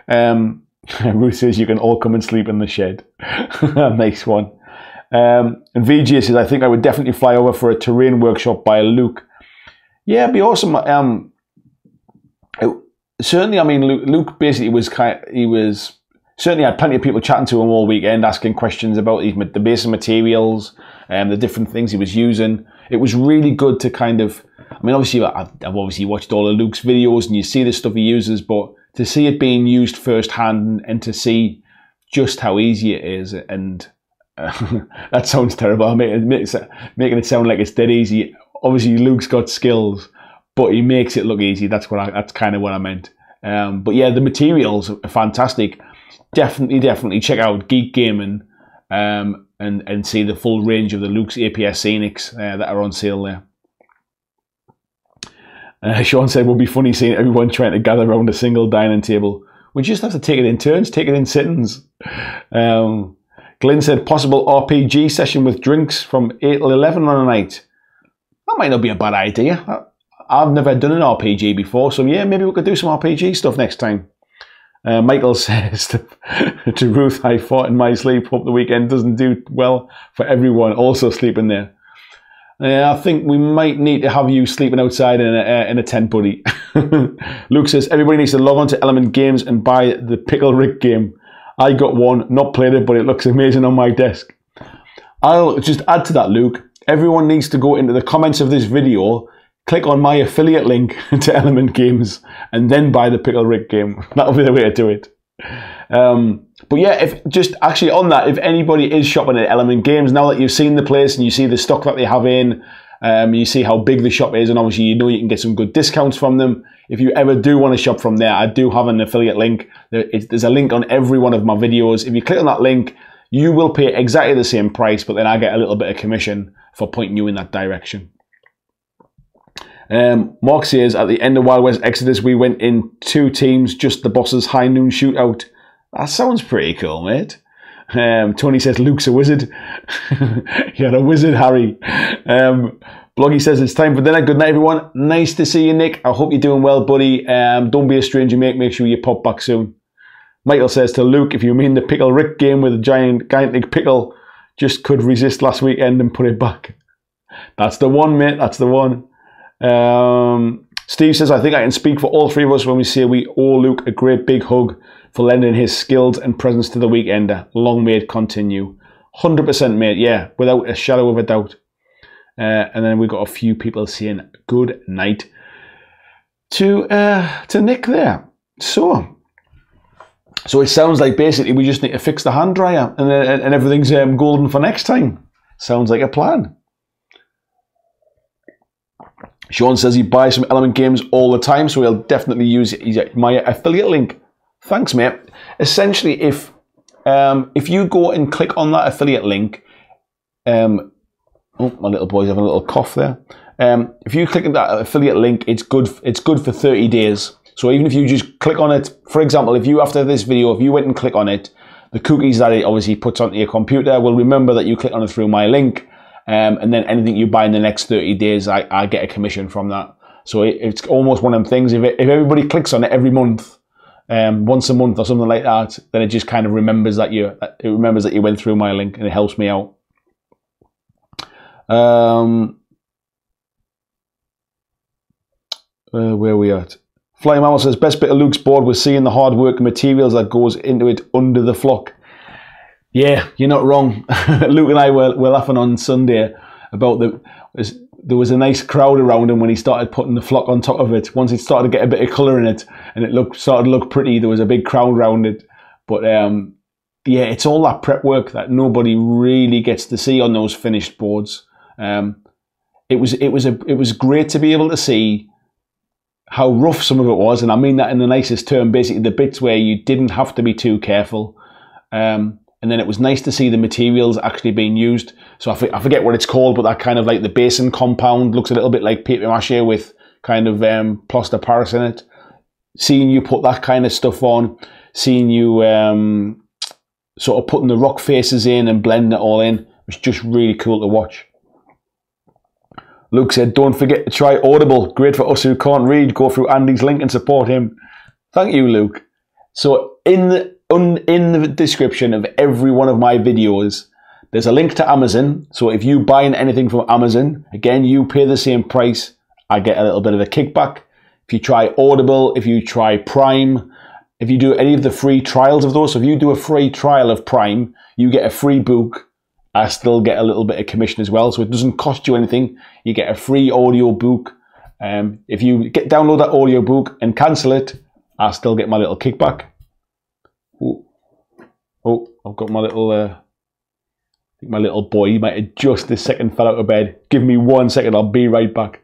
Ruth says you can all come and sleep in the shed. Nice one. And VG says, I think I would definitely fly over for a terrain workshop by Luke. Yeah, it'd be awesome. Certainly, I mean, Luke basically was certainly had plenty of people chatting to him all weekend, asking questions about the basic materials and the different things he was using. It was really good to kind of, I mean, obviously, I've obviously watched all of Luke's videos and you see the stuff he uses, but to see it being used firsthand and to see just how easy it is, and that sounds terrible. I'm making it sound like it's dead easy. Obviously, Luke's got skills, but he makes it look easy. That's kind of what I meant. But yeah, the materials are fantastic. Definitely check out Geek Gaming and see the full range of the Luke's APS Scenics that are on sale there. Sean said, it would be funny seeing everyone trying to gather around a single dining table. We just have to take it in turns, take it in sittings. Glenn said, possible RPG session with drinks from 8 till 11 on a night. That might not be a bad idea. I've never done an RPG before, so yeah, maybe we could do some RPG stuff next time. Michael says to Ruth, I fought in my sleep. Hope the weekend doesn't do well for everyone also sleeping there. I think we might need to have you sleeping outside in a tent, buddy. Luke says, everybody needs to log on to Element Games and buy the Pickle Rick game. I got one, not played it, but it looks amazing on my desk. I'll just add to that, Luke. Everyone needs to go into the comments of this video, click on my affiliate link to Element Games, and then buy the Pickle Rick game. That'll be the way to do it. But yeah, if just actually on that, if anybody is shopping at Element Games, now that you've seen the place and you see the stock that they have in, you see how big the shop is, and obviously you know you can get some good discounts from them. If you ever do want to shop from there, I do have an affiliate link. There's a link on every one of my videos. If you click on that link, you will pay exactly the same price, but then I get a little bit of commission for pointing you in that direction. Mark says, at the end of Wild West Exodus, we went in 2 teams, just the boss's high noon shootout. That sounds pretty cool, mate. Tony says, Luke's a wizard. You're a wizard, Harry. Bloggy says, it's time for dinner. Good night, everyone. Nice to see you, Nick. I hope you're doing well, buddy. Don't be a stranger, mate. Make sure you pop back soon. Michael says to Luke, if you mean the Pickle Rick game with a gigantic pickle, just could resist last weekend and put it back. That's the one, mate. That's the one. Steve says, I think I can speak for all 3 of us when we say we owe Luke a great big hug for lending his skills and presence to the Weekender. Long may it continue. 100%, mate. Yeah, without a shadow of a doubt. And then we've got a few people saying good night to Nick there. So it sounds like basically we just need to fix the hand dryer and everything's golden for next time. Sounds like a plan. Sean says he buys some Element Games all the time, so he'll definitely use my affiliate link. Thanks, mate. Essentially, if you go and click on that affiliate link, oh, my little boy's having a little cough there. If you click on that affiliate link, it's good for 30 days. So even if you just click on it, for example, if you after this video, if you went and click on it, the cookies that it obviously puts onto your computer will remember that you click on it through my link. And then anything you buy in the next 30 days, I get a commission from that. So it's almost one of them things. If everybody clicks on it every month, once a month or something like that, then it just kind of remembers that you went through my link, and it helps me out. Where are we at? Flying Mammal says, best bit of Luke's board was seeing the hard work and materials that goes into it under the flock. Yeah, you're not wrong. Luke and I were laughing on Sunday about there was a nice crowd around him when he started putting the flock on top of it. Once it started to get a bit of colour in it and it started to look pretty, there was a big crowd around it. But yeah, it's all that prep work that nobody really gets to see on those finished boards. It was great to be able to see how rough some of it was, and I mean that in the nicest term. Basically, the bits where you didn't have to be too careful. And then it was nice to see the materials actually being used. So I forget what it's called, but that kind of like the basin compound looks a little bit like paper mache with kind of plaster Paris in it. Seeing you put that kind of stuff on, seeing you sort of putting the rock faces in and blending it all in, was just really cool to watch. Luke said, don't forget to try Audible. Great for us who can't read. Go through Andy's link and support him. Thank you, Luke. So in the description of every one of my videos, there's a link to Amazon. So if you buy anything from Amazon, again, you pay the same price. I get a little bit of a kickback. If you try Audible, if you try Prime, if you do any of the free trials of those, so if you do a free trial of Prime, you get a free book. I still get a little bit of commission as well. So it doesn't cost you anything. You get a free audio book. If you download that audio book and cancel it, I still get my little kickback. Oh, I've got my little, I think my little boy might have just this second fell out of bed. Give me 1 second, I'll be right back.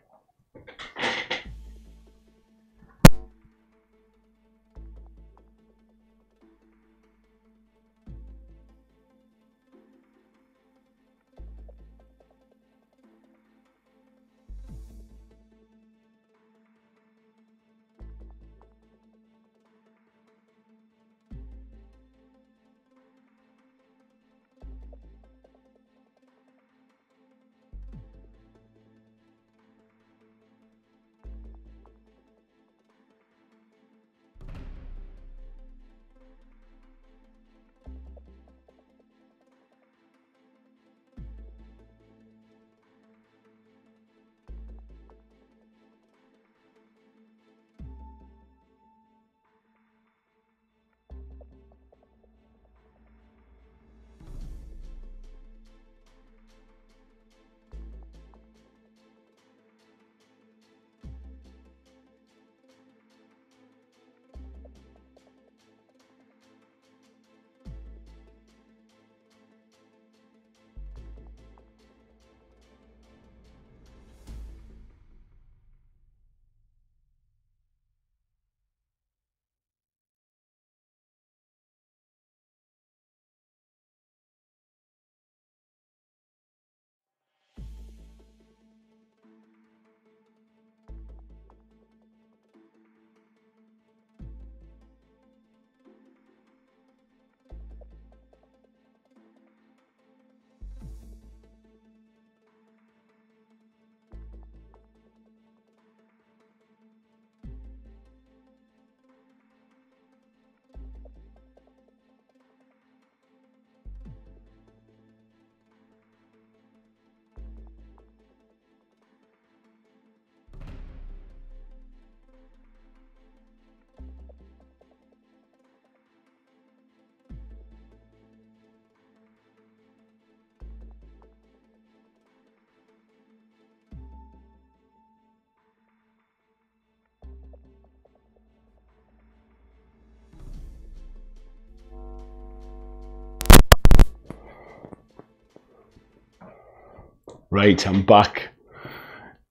Right, I'm back.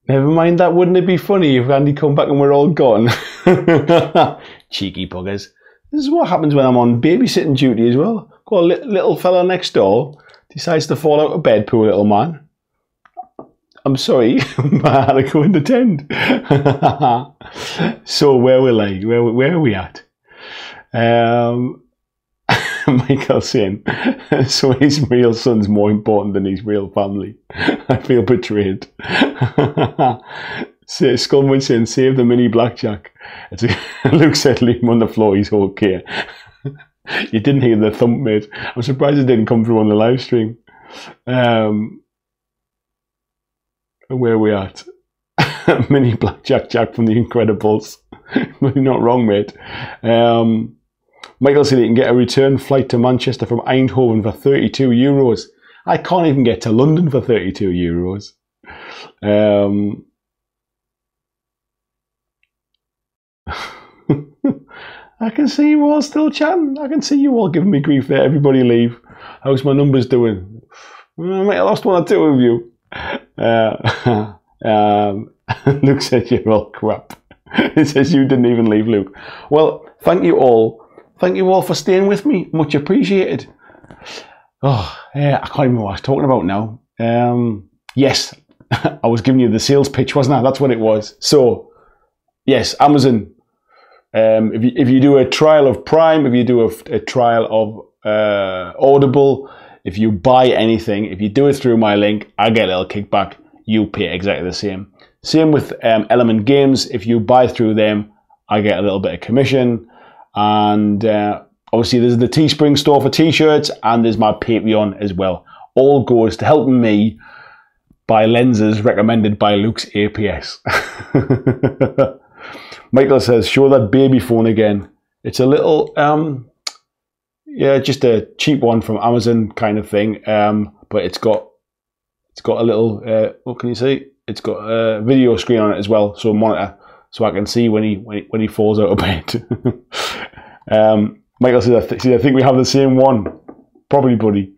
Never mind that, wouldn't it be funny if Andy come back and we're all gone? Cheeky buggers. This is what happens when I'm on babysitting duty as well. Got a little fella next door, decides to fall out of bed, poor little man. I'm sorry, I had to go and attend. So where are we at? Michael's saying, so his real son's more important than his real family. I feel betrayed. Skullman saying, save the mini blackjack. Luke said, leave him on the floor, he's okay. You didn't hear the thump, mate. I'm surprised it didn't come through on the live stream. Where are we at? Mini blackjack Jack from The Incredibles. You're not wrong, mate. Michael said he can get a return flight to Manchester from Eindhoven for €32. I can't even get to London for €32. I can see you all still chatting. I can see you all giving me grief there. Everybody leave. How's my numbers doing? I might have lost one or two of you. Luke said you're all crap. It says you didn't even leave, Luke. Well, thank you all. Thank you all for staying with me. Much appreciated. Oh, yeah, I can't even know what I was talking about now. Yes, I was giving you the sales pitch, wasn't I? That's what it was. So, yes, Amazon. If you do a trial of Prime, if you do a trial of Audible, if you buy anything, if you do it through my link, I get a little kickback. You pay exactly the same. Same with Element Games. If you buy through them, I get a little bit of commission. And obviously there's the Teespring store for t-shirts, and there's my Patreon as well. All goes to helping me buy lenses recommended by Luke's APS. Michael says, show that baby phone again. It's a little, yeah, just a cheap one from Amazon kind of thing. But it's got a little, what can you see? It's got a video screen on it as well, so a monitor, so I can see when he falls out of bed. Michael says, I think we have the same one. Probably, buddy.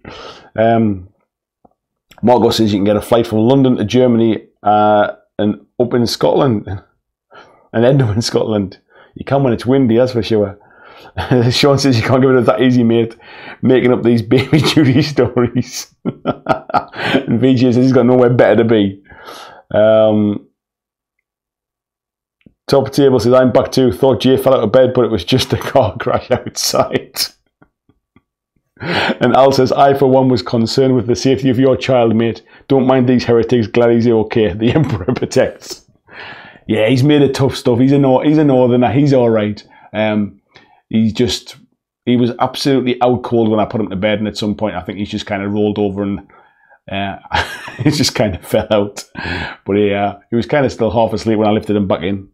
Margot says you can get a flight from London to Germany and up in Scotland. And end up in Scotland. You can when it's windy, that's for sure. Sean says you can't get rid of that easy, mate. Making up these baby duty stories. And VJ says he's got nowhere better to be. Top Table says, I'm back too. Thought Jay fell out of bed, but it was just a car crash outside. And Al says, I for one was concerned with the safety of your child, mate. Don't mind these heretics, glad he's okay. The Emperor protects. Yeah, he's made it tough stuff. He's a northerner. He's all right. He was absolutely out cold when I put him to bed, and at some point I think he's just kind of rolled over and he just kind of fell out. But he was kind of still half asleep when I lifted him back in.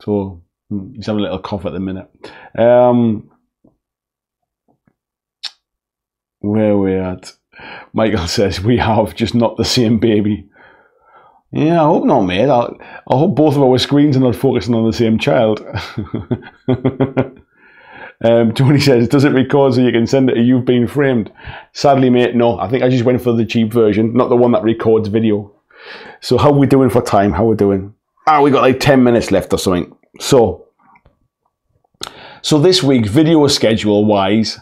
So he's having a little cough at the minute. Where are we at? Michael says, we have, just not the same baby. Yeah, I hope not, mate. I hope both of our screens are not focusing on the same child. Tony says, does it record so you can send it to You've Been Framed? Sadly, mate, no. I think I just went for the cheap version, not the one that records video. So how are we doing for time? How are we doing? We got like 10 minutes left or something. So this week, video schedule-wise,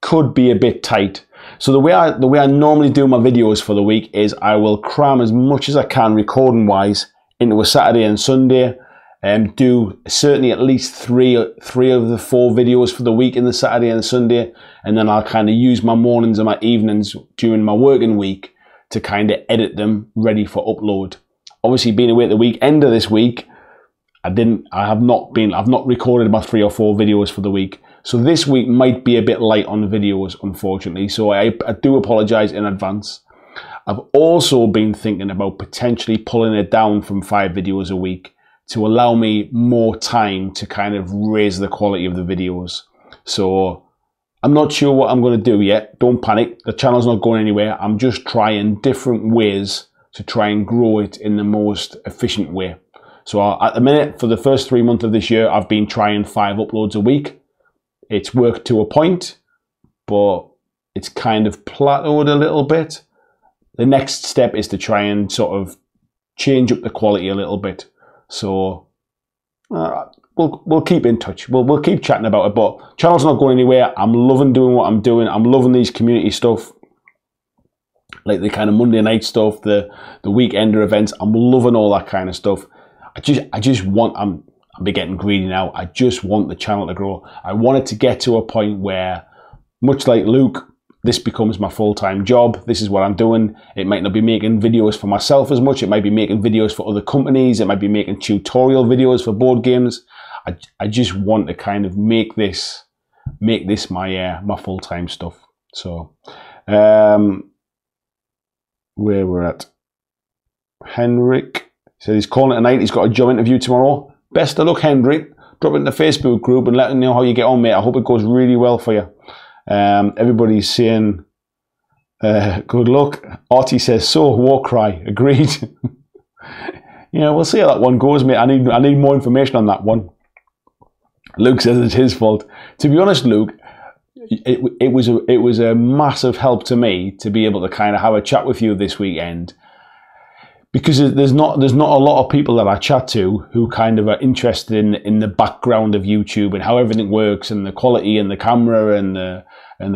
could be a bit tight. So the way I normally do my videos for the week is I will cram as much as I can recording-wise into a Saturday and Sunday, and do certainly at least three of the 4 videos for the week in the Saturday and Sunday, and then I'll kind of use my mornings and my evenings during my working week to kind of edit them ready for upload. Obviously, being away at the weekend of this week, I've not recorded my 3 or 4 videos for the week. So this week might be a bit light on videos, unfortunately. So I do apologise in advance. I've also been thinking about potentially pulling it down from 5 videos a week to allow me more time to kind of raise the quality of the videos. So I'm not sure what I'm going to do yet. Don't panic. The channel's not going anywhere. I'm just trying different ways to try and grow it in the most efficient way. So at the minute, for the first 3 months of this year, I've been trying 5 uploads a week. It's worked to a point, but it's kind of plateaued a little bit. the next step is to try and sort of change up the quality a little bit. So we'll keep in touch. We'll keep chatting about it. But channel's not going anywhere. I'm loving doing what I'm doing. I'm loving these community stuff, like the kind of Monday night stuff, the weekender events. I'm loving all that kind of stuff. I just want. I'm getting greedy now. I just want the channel to grow. I want it to get to a point where, much like Luke, this becomes my full-time job. This is what I'm doing. It might not be making videos for myself as much. It might be making videos for other companies. It might be making tutorial videos for board games. I just want to kind of make this my full-time stuff. So, where we're at, Henrik says he's calling it a night. He's got a job interview tomorrow. Best of luck, Henrik. Drop it in the Facebook group and let him know how you get on, mate. I hope it goes really well for you. Everybody's saying good luck. Artie says so. Warcry. Agreed. Yeah, we'll see how that one goes, mate. I need more information on that one. Luke says it's his fault. To be honest, Luke, it was a massive help to me to be able to kind of have a chat with you this weekend, because there's not a lot of people that I chat to who kind of are interested in the background of YouTube and how everything works and the quality and the camera and the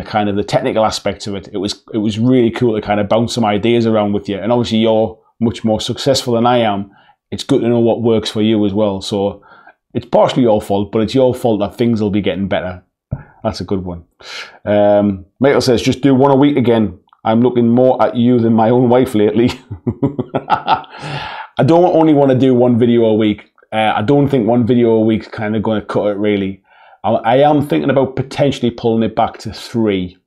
kind of the technical aspects of it. It was really cool to kind of bounce some ideas around with you. And obviously you're much more successful than I am. It's good to know what works for you as well. So it's partially your fault, but it's your fault that things will be getting better. That's a good one. Michael says, just do one a week again. I'm looking more at you than my own wife lately. I don't only want to do one video a week. I don't think one video a week is kind of going to cut it, really. I am thinking about potentially pulling it back to 3.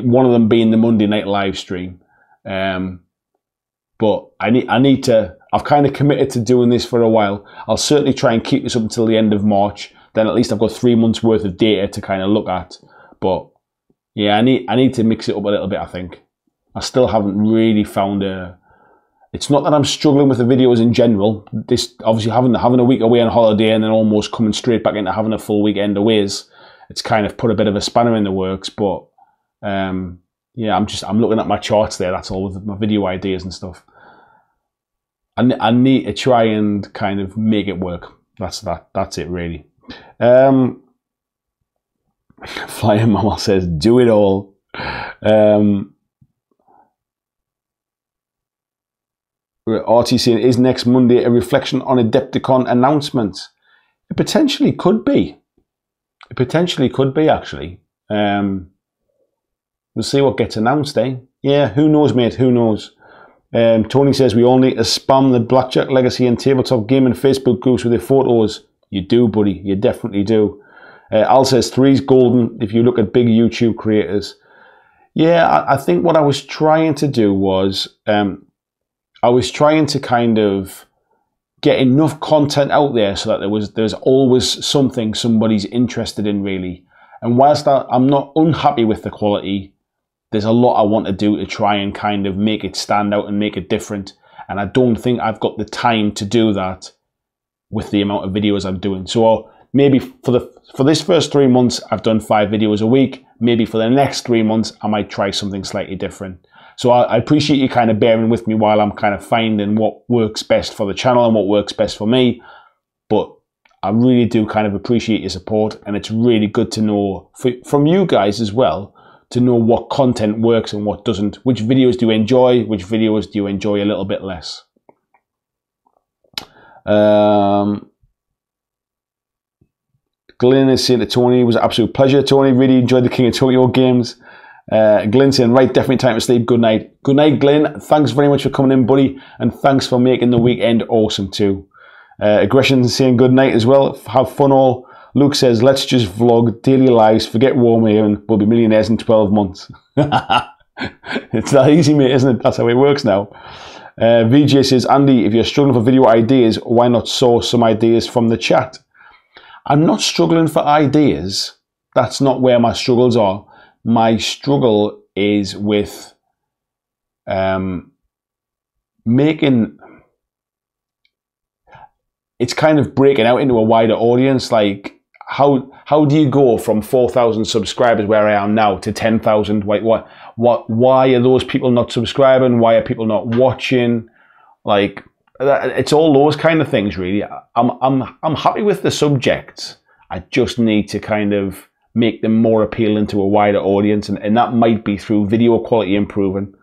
One of them being the Monday night live stream. But I need to. I've kind of committed to doing this for a while. I'll certainly try and keep this up until the end of March. Then at least I've got 3 months worth of data to kind of look at. But yeah, I need to mix it up a little bit, I think. I still haven't really found a... It's not that I'm struggling with the videos in general. This obviously having a week away on holiday and then almost coming straight back into having a full weekend away, it's kind of put a bit of a spanner in the works. But yeah, I'm looking at my charts there. That's all, with my video ideas and stuff. I need to try and kind of make it work. That's it, really. Flying Mama says, do it all. Artie saying, is next Monday a reflection on Adepticon announcements? It potentially could be. It potentially could be, actually. We'll see what gets announced, eh? Yeah, who knows, mate? Who knows? Tony says, we all need to spam the BlackJack Legacy and Tabletop Gaming Facebook groups with their photos. You do, buddy. You definitely do. Al says, 3's golden if you look at big YouTube creators. Yeah, I think what I was trying to do was... I was trying to kind of get enough content out there so that there's always something somebody's interested in, really. And whilst I'm not unhappy with the quality, there's a lot I want to do to try and kind of make it stand out and make it different. And I don't think I've got the time to do that with the amount of videos I'm doing. So maybe for this first 3 months, I've done 5 videos a week. Maybe for the next 3 months, I might try something slightly different. So I appreciate you kind of bearing with me while I'm kind of finding what works best for the channel and what works best for me. But I really do kind of appreciate your support, and it's really good to know from you guys as well, to know what content works and what doesn't. Which videos do you enjoy? Which videos do you enjoy a little bit less? Glenn is saying to Tony, it was an absolute pleasure, Tony. Really enjoyed the King of Tokyo games. Glenn saying, right, definitely time to sleep. Good night. Good night, Glenn. Thanks very much for coming in, buddy. And thanks for making the weekend awesome too. Aggression saying good night as well. Have fun all. Luke says, let's just vlog daily lives. Forget Warmare and we'll be millionaires in 12 months. It's that easy, mate, isn't it? That's how it works now. VJ says, Andy, if you're struggling for video ideas, why not source some ideas from the chat? I'm not struggling for ideas. That's not where my struggles are. My struggle is with making... It's kind of breaking out into a wider audience. Like, how do you go from 4,000 subscribers where I am now to 10,000? Why are those people not subscribing? Why are people not watching? Like, it's all those kind of things, really. I'm happy with the subjects. I just need to kind of make them more appealing to a wider audience, and that might be through video quality improving.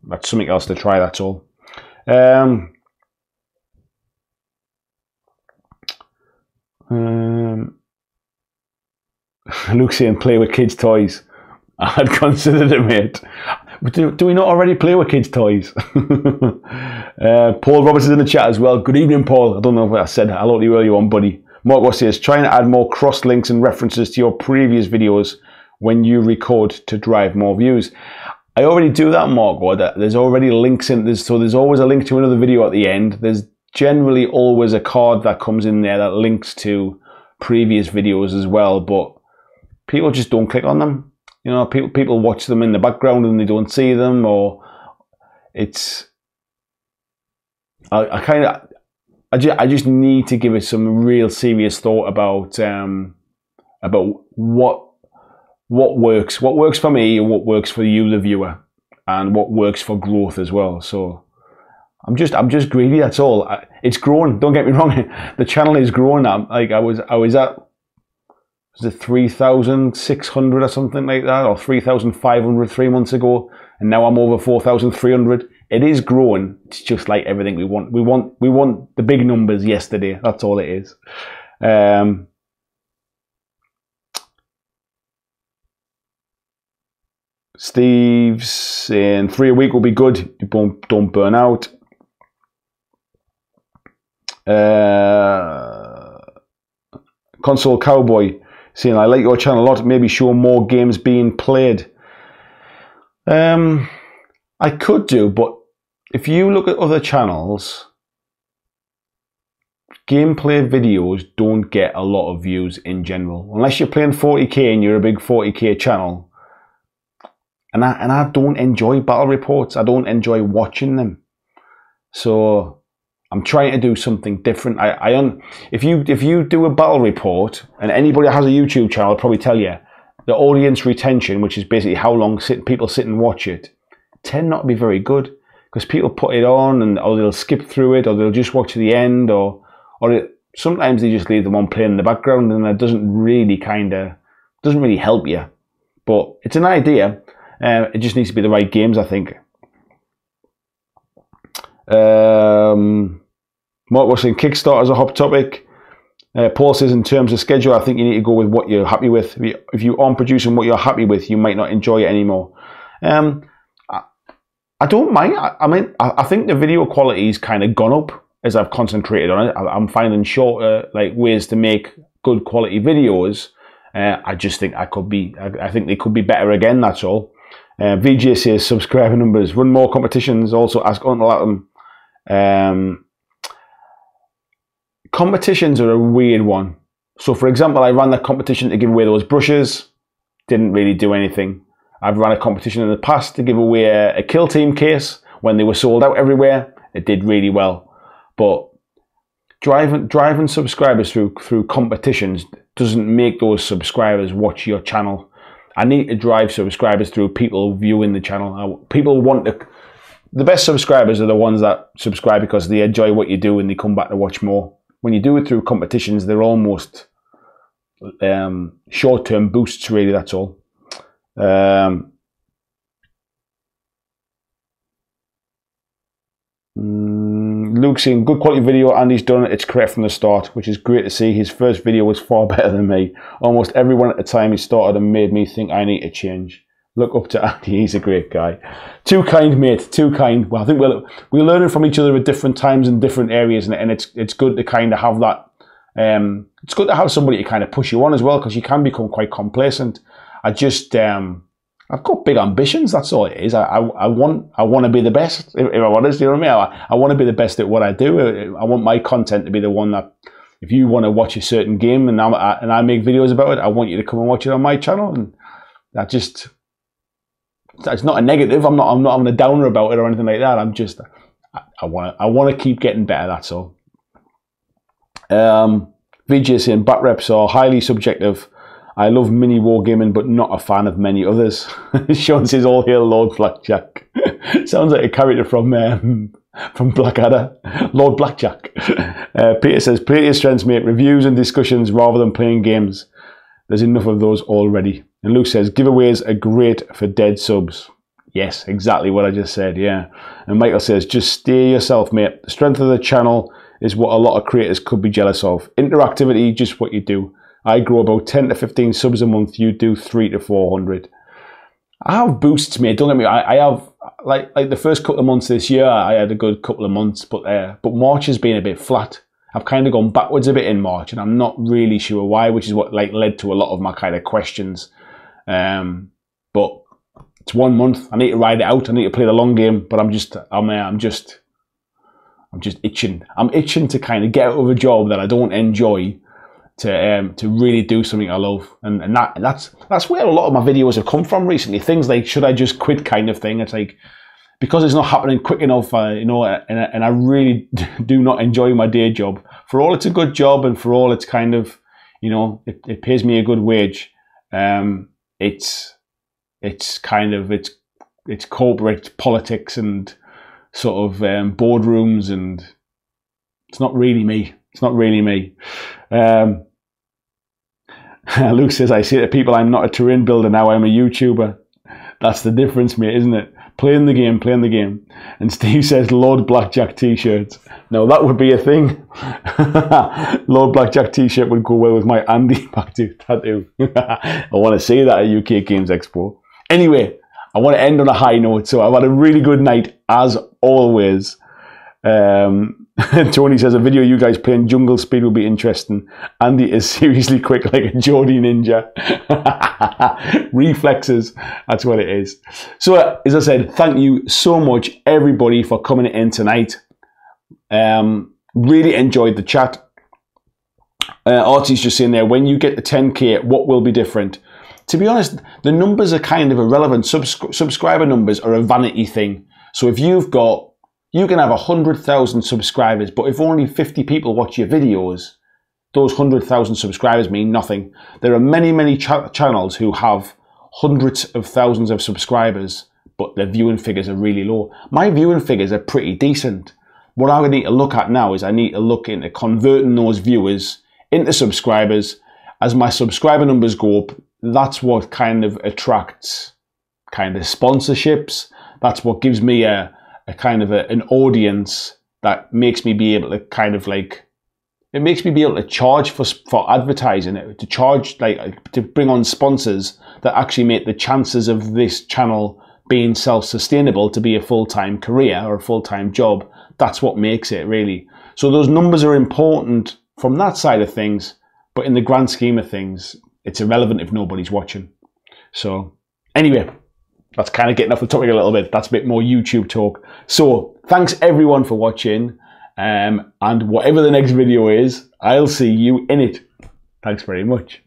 That's something else to try, that's all. Luke saying play with kids' toys. I'd considered it, mate. Do we not already play with kids' toys? Paul Roberts is in the chat as well. Good evening, Paul. I don't know if I said hello to you earlier on, buddy. Mark says, trying to add more cross links and references to your previous videos when you record to drive more views. I already do that, Mark. There's already links in this, so there's always a link to another video at the end. There's generally always a card that comes in there that links to previous videos as well, but people just don't click on them. You know, people watch them in the background and they don't see them, or it's. I just need to give it some real serious thought about what works for me, and what works for you, the viewer, and what works for growth as well. So I'm just greedy. That's all. It's growing. Don't get me wrong. The channel is growing. I was at, was it 3,600 or something like that, or 3,500 3 months ago, and now I'm over 4,300. It is growing. It's just like everything we want. We want the big numbers yesterday. That's all it is. Steve's saying 3 a week will be good. You don't burn out. Console Cowboy saying, I like your channel a lot. Maybe show more games being played. I could do, but if you look at other channels, gameplay videos don't get a lot of views in general, unless you're playing 40k and you're a big 40k channel. And I don't enjoy battle reports. I don't enjoy watching them. So I'm trying to do something different. If you do a battle report, and anybody that has a YouTube channel will probably tell you, the audience retention, which is basically how long people sit and watch it, tend not to be very good, because people put it on or they'll skip through it, or they'll just watch to the end, or sometimes they just leave them on playing in the background, and that doesn't really help you. But it's an idea. It just needs to be the right games, I think. Mark was saying Kickstarter is a hot topic. Paul says, in terms of schedule, I think you need to go with what you're happy with. If you aren't producing what you're happy with, you might not enjoy it anymore. I don't mind. I think the video quality's kind of gone up as I've concentrated on it. I'm finding shorter ways to make good quality videos. I just think I think they could be better again. That's all. VJ says subscriber numbers, run more competitions. Also ask Uncle Atom. Competitions are a weird one. So, for example, I ran that competition to give away those brushes. Didn't really do anything. I've run a competition in the past to give away a Kill Team case when they were sold out everywhere. It did really well. But driving subscribers through competitions doesn't make those subscribers watch your channel. I need to drive subscribers through people viewing the channel. The best subscribers are the ones that subscribe because they enjoy what you do and they come back to watch more. When you do it through competitions, they're almost short-term boosts, really, that's all. Luke's saying, good quality video, Andy's done it, it's correct from the start, which is great to see. His first video was far better than me. Almost everyone at the time he started and made me think I need to change. Look up to Andy, he's a great guy. Too kind, mate, too kind. Well, I think we're learning from each other at different times in different areas, and it's good to kind of have that. It's good to have somebody to kind of push you on as well, because you can become quite complacent. I've got big ambitions, that's all it is. I want to be the best, if I'm honest, you know what I mean? I want to be the best at what I do. I want my content to be the one that, if you want to watch a certain game and I make videos about it, I want you to come and watch it on my channel. And it's not a negative. I'm not having a downer about it or anything like that. I want to keep getting better, that's all. VJ saying bat reps are highly subjective. I love mini wargaming, but not a fan of many others. Sean says, all hail Lord BlackJack. Sounds like a character from Blackadder. Lord BlackJack. Peter says, play to your strengths, mate. Reviews and discussions rather than playing games. There's enough of those already. And Luke says, giveaways are great for dead subs. Yes, exactly what I just said, yeah. And Michael says, just steer yourself, mate. The strength of the channel is what a lot of creators could be jealous of. Interactivity, just what you do. I grow about 10 to 15 subs a month. You do 300 to 400. I have boosts, mate. Don't get me. I have like the first couple of months this year. I had a good couple of months, but March has been a bit flat. I've kind of gone backwards a bit in March, and I'm not really sure why, which is what led to a lot of my kind of questions. But it's 1 month. I need to ride it out. I need to play the long game. But I'm just itching. I'm itching to kind of get out of a job that I don't enjoy to really do something I love. And that's where a lot of my videos have come from recently. Things like, should I just quit kind of thing. It's like, because it's not happening quick enough, you know, and I really do not enjoy my day job. For all it's a good job, and for all it's kind of, you know, it pays me a good wage. It's corporate politics and sort of boardrooms, and it's not really me. It's not really me. Luke says, I say to people, I'm not a terrain builder now, I'm a YouTuber. That's the difference, mate, isn't it? Playing the game, playing the game. And Steve says, Lord BlackJack t-shirts. No, that would be a thing. Lord BlackJack t-shirt would go well with my Andy tattoo. I want to see that at UK Games Expo. Anyway, I want to end on a high note. So I've had a really good night, as always. Tony says, a video of you guys playing Jungle Speed will be interesting. Andy is seriously quick like a Geordie ninja. Reflexes, that's what it is. So, as I said, thank you so much, everybody, for coming in tonight. Really enjoyed the chat. Artie's just saying there, when you get to 10K, what will be different? To be honest, the numbers are kind of irrelevant. Subscriber numbers are a vanity thing. So if you can have 100,000 subscribers, but if only 50 people watch your videos, those 100,000 subscribers mean nothing. There are many, many channels who have hundreds of thousands of subscribers, but their viewing figures are really low. My viewing figures are pretty decent. What I need to look at now is I need to look into converting those viewers into subscribers. As my subscriber numbers go up, that's what kind of attracts kind of sponsorships. That's what gives me a kind of an audience that makes me be able to kind of like, it makes me be able to charge for advertising, to charge, like, to bring on sponsors that actually make the chances of this channel being self-sustainable to be a full-time career or a full-time job. That's what makes it, really. So those numbers are important from that side of things, but in the grand scheme of things, it's irrelevant if nobody's watching. So anyway, that's kind of getting off the topic a little bit. That's a bit more YouTube talk. So thanks everyone for watching. And whatever the next video is, I'll see you in it. Thanks very much.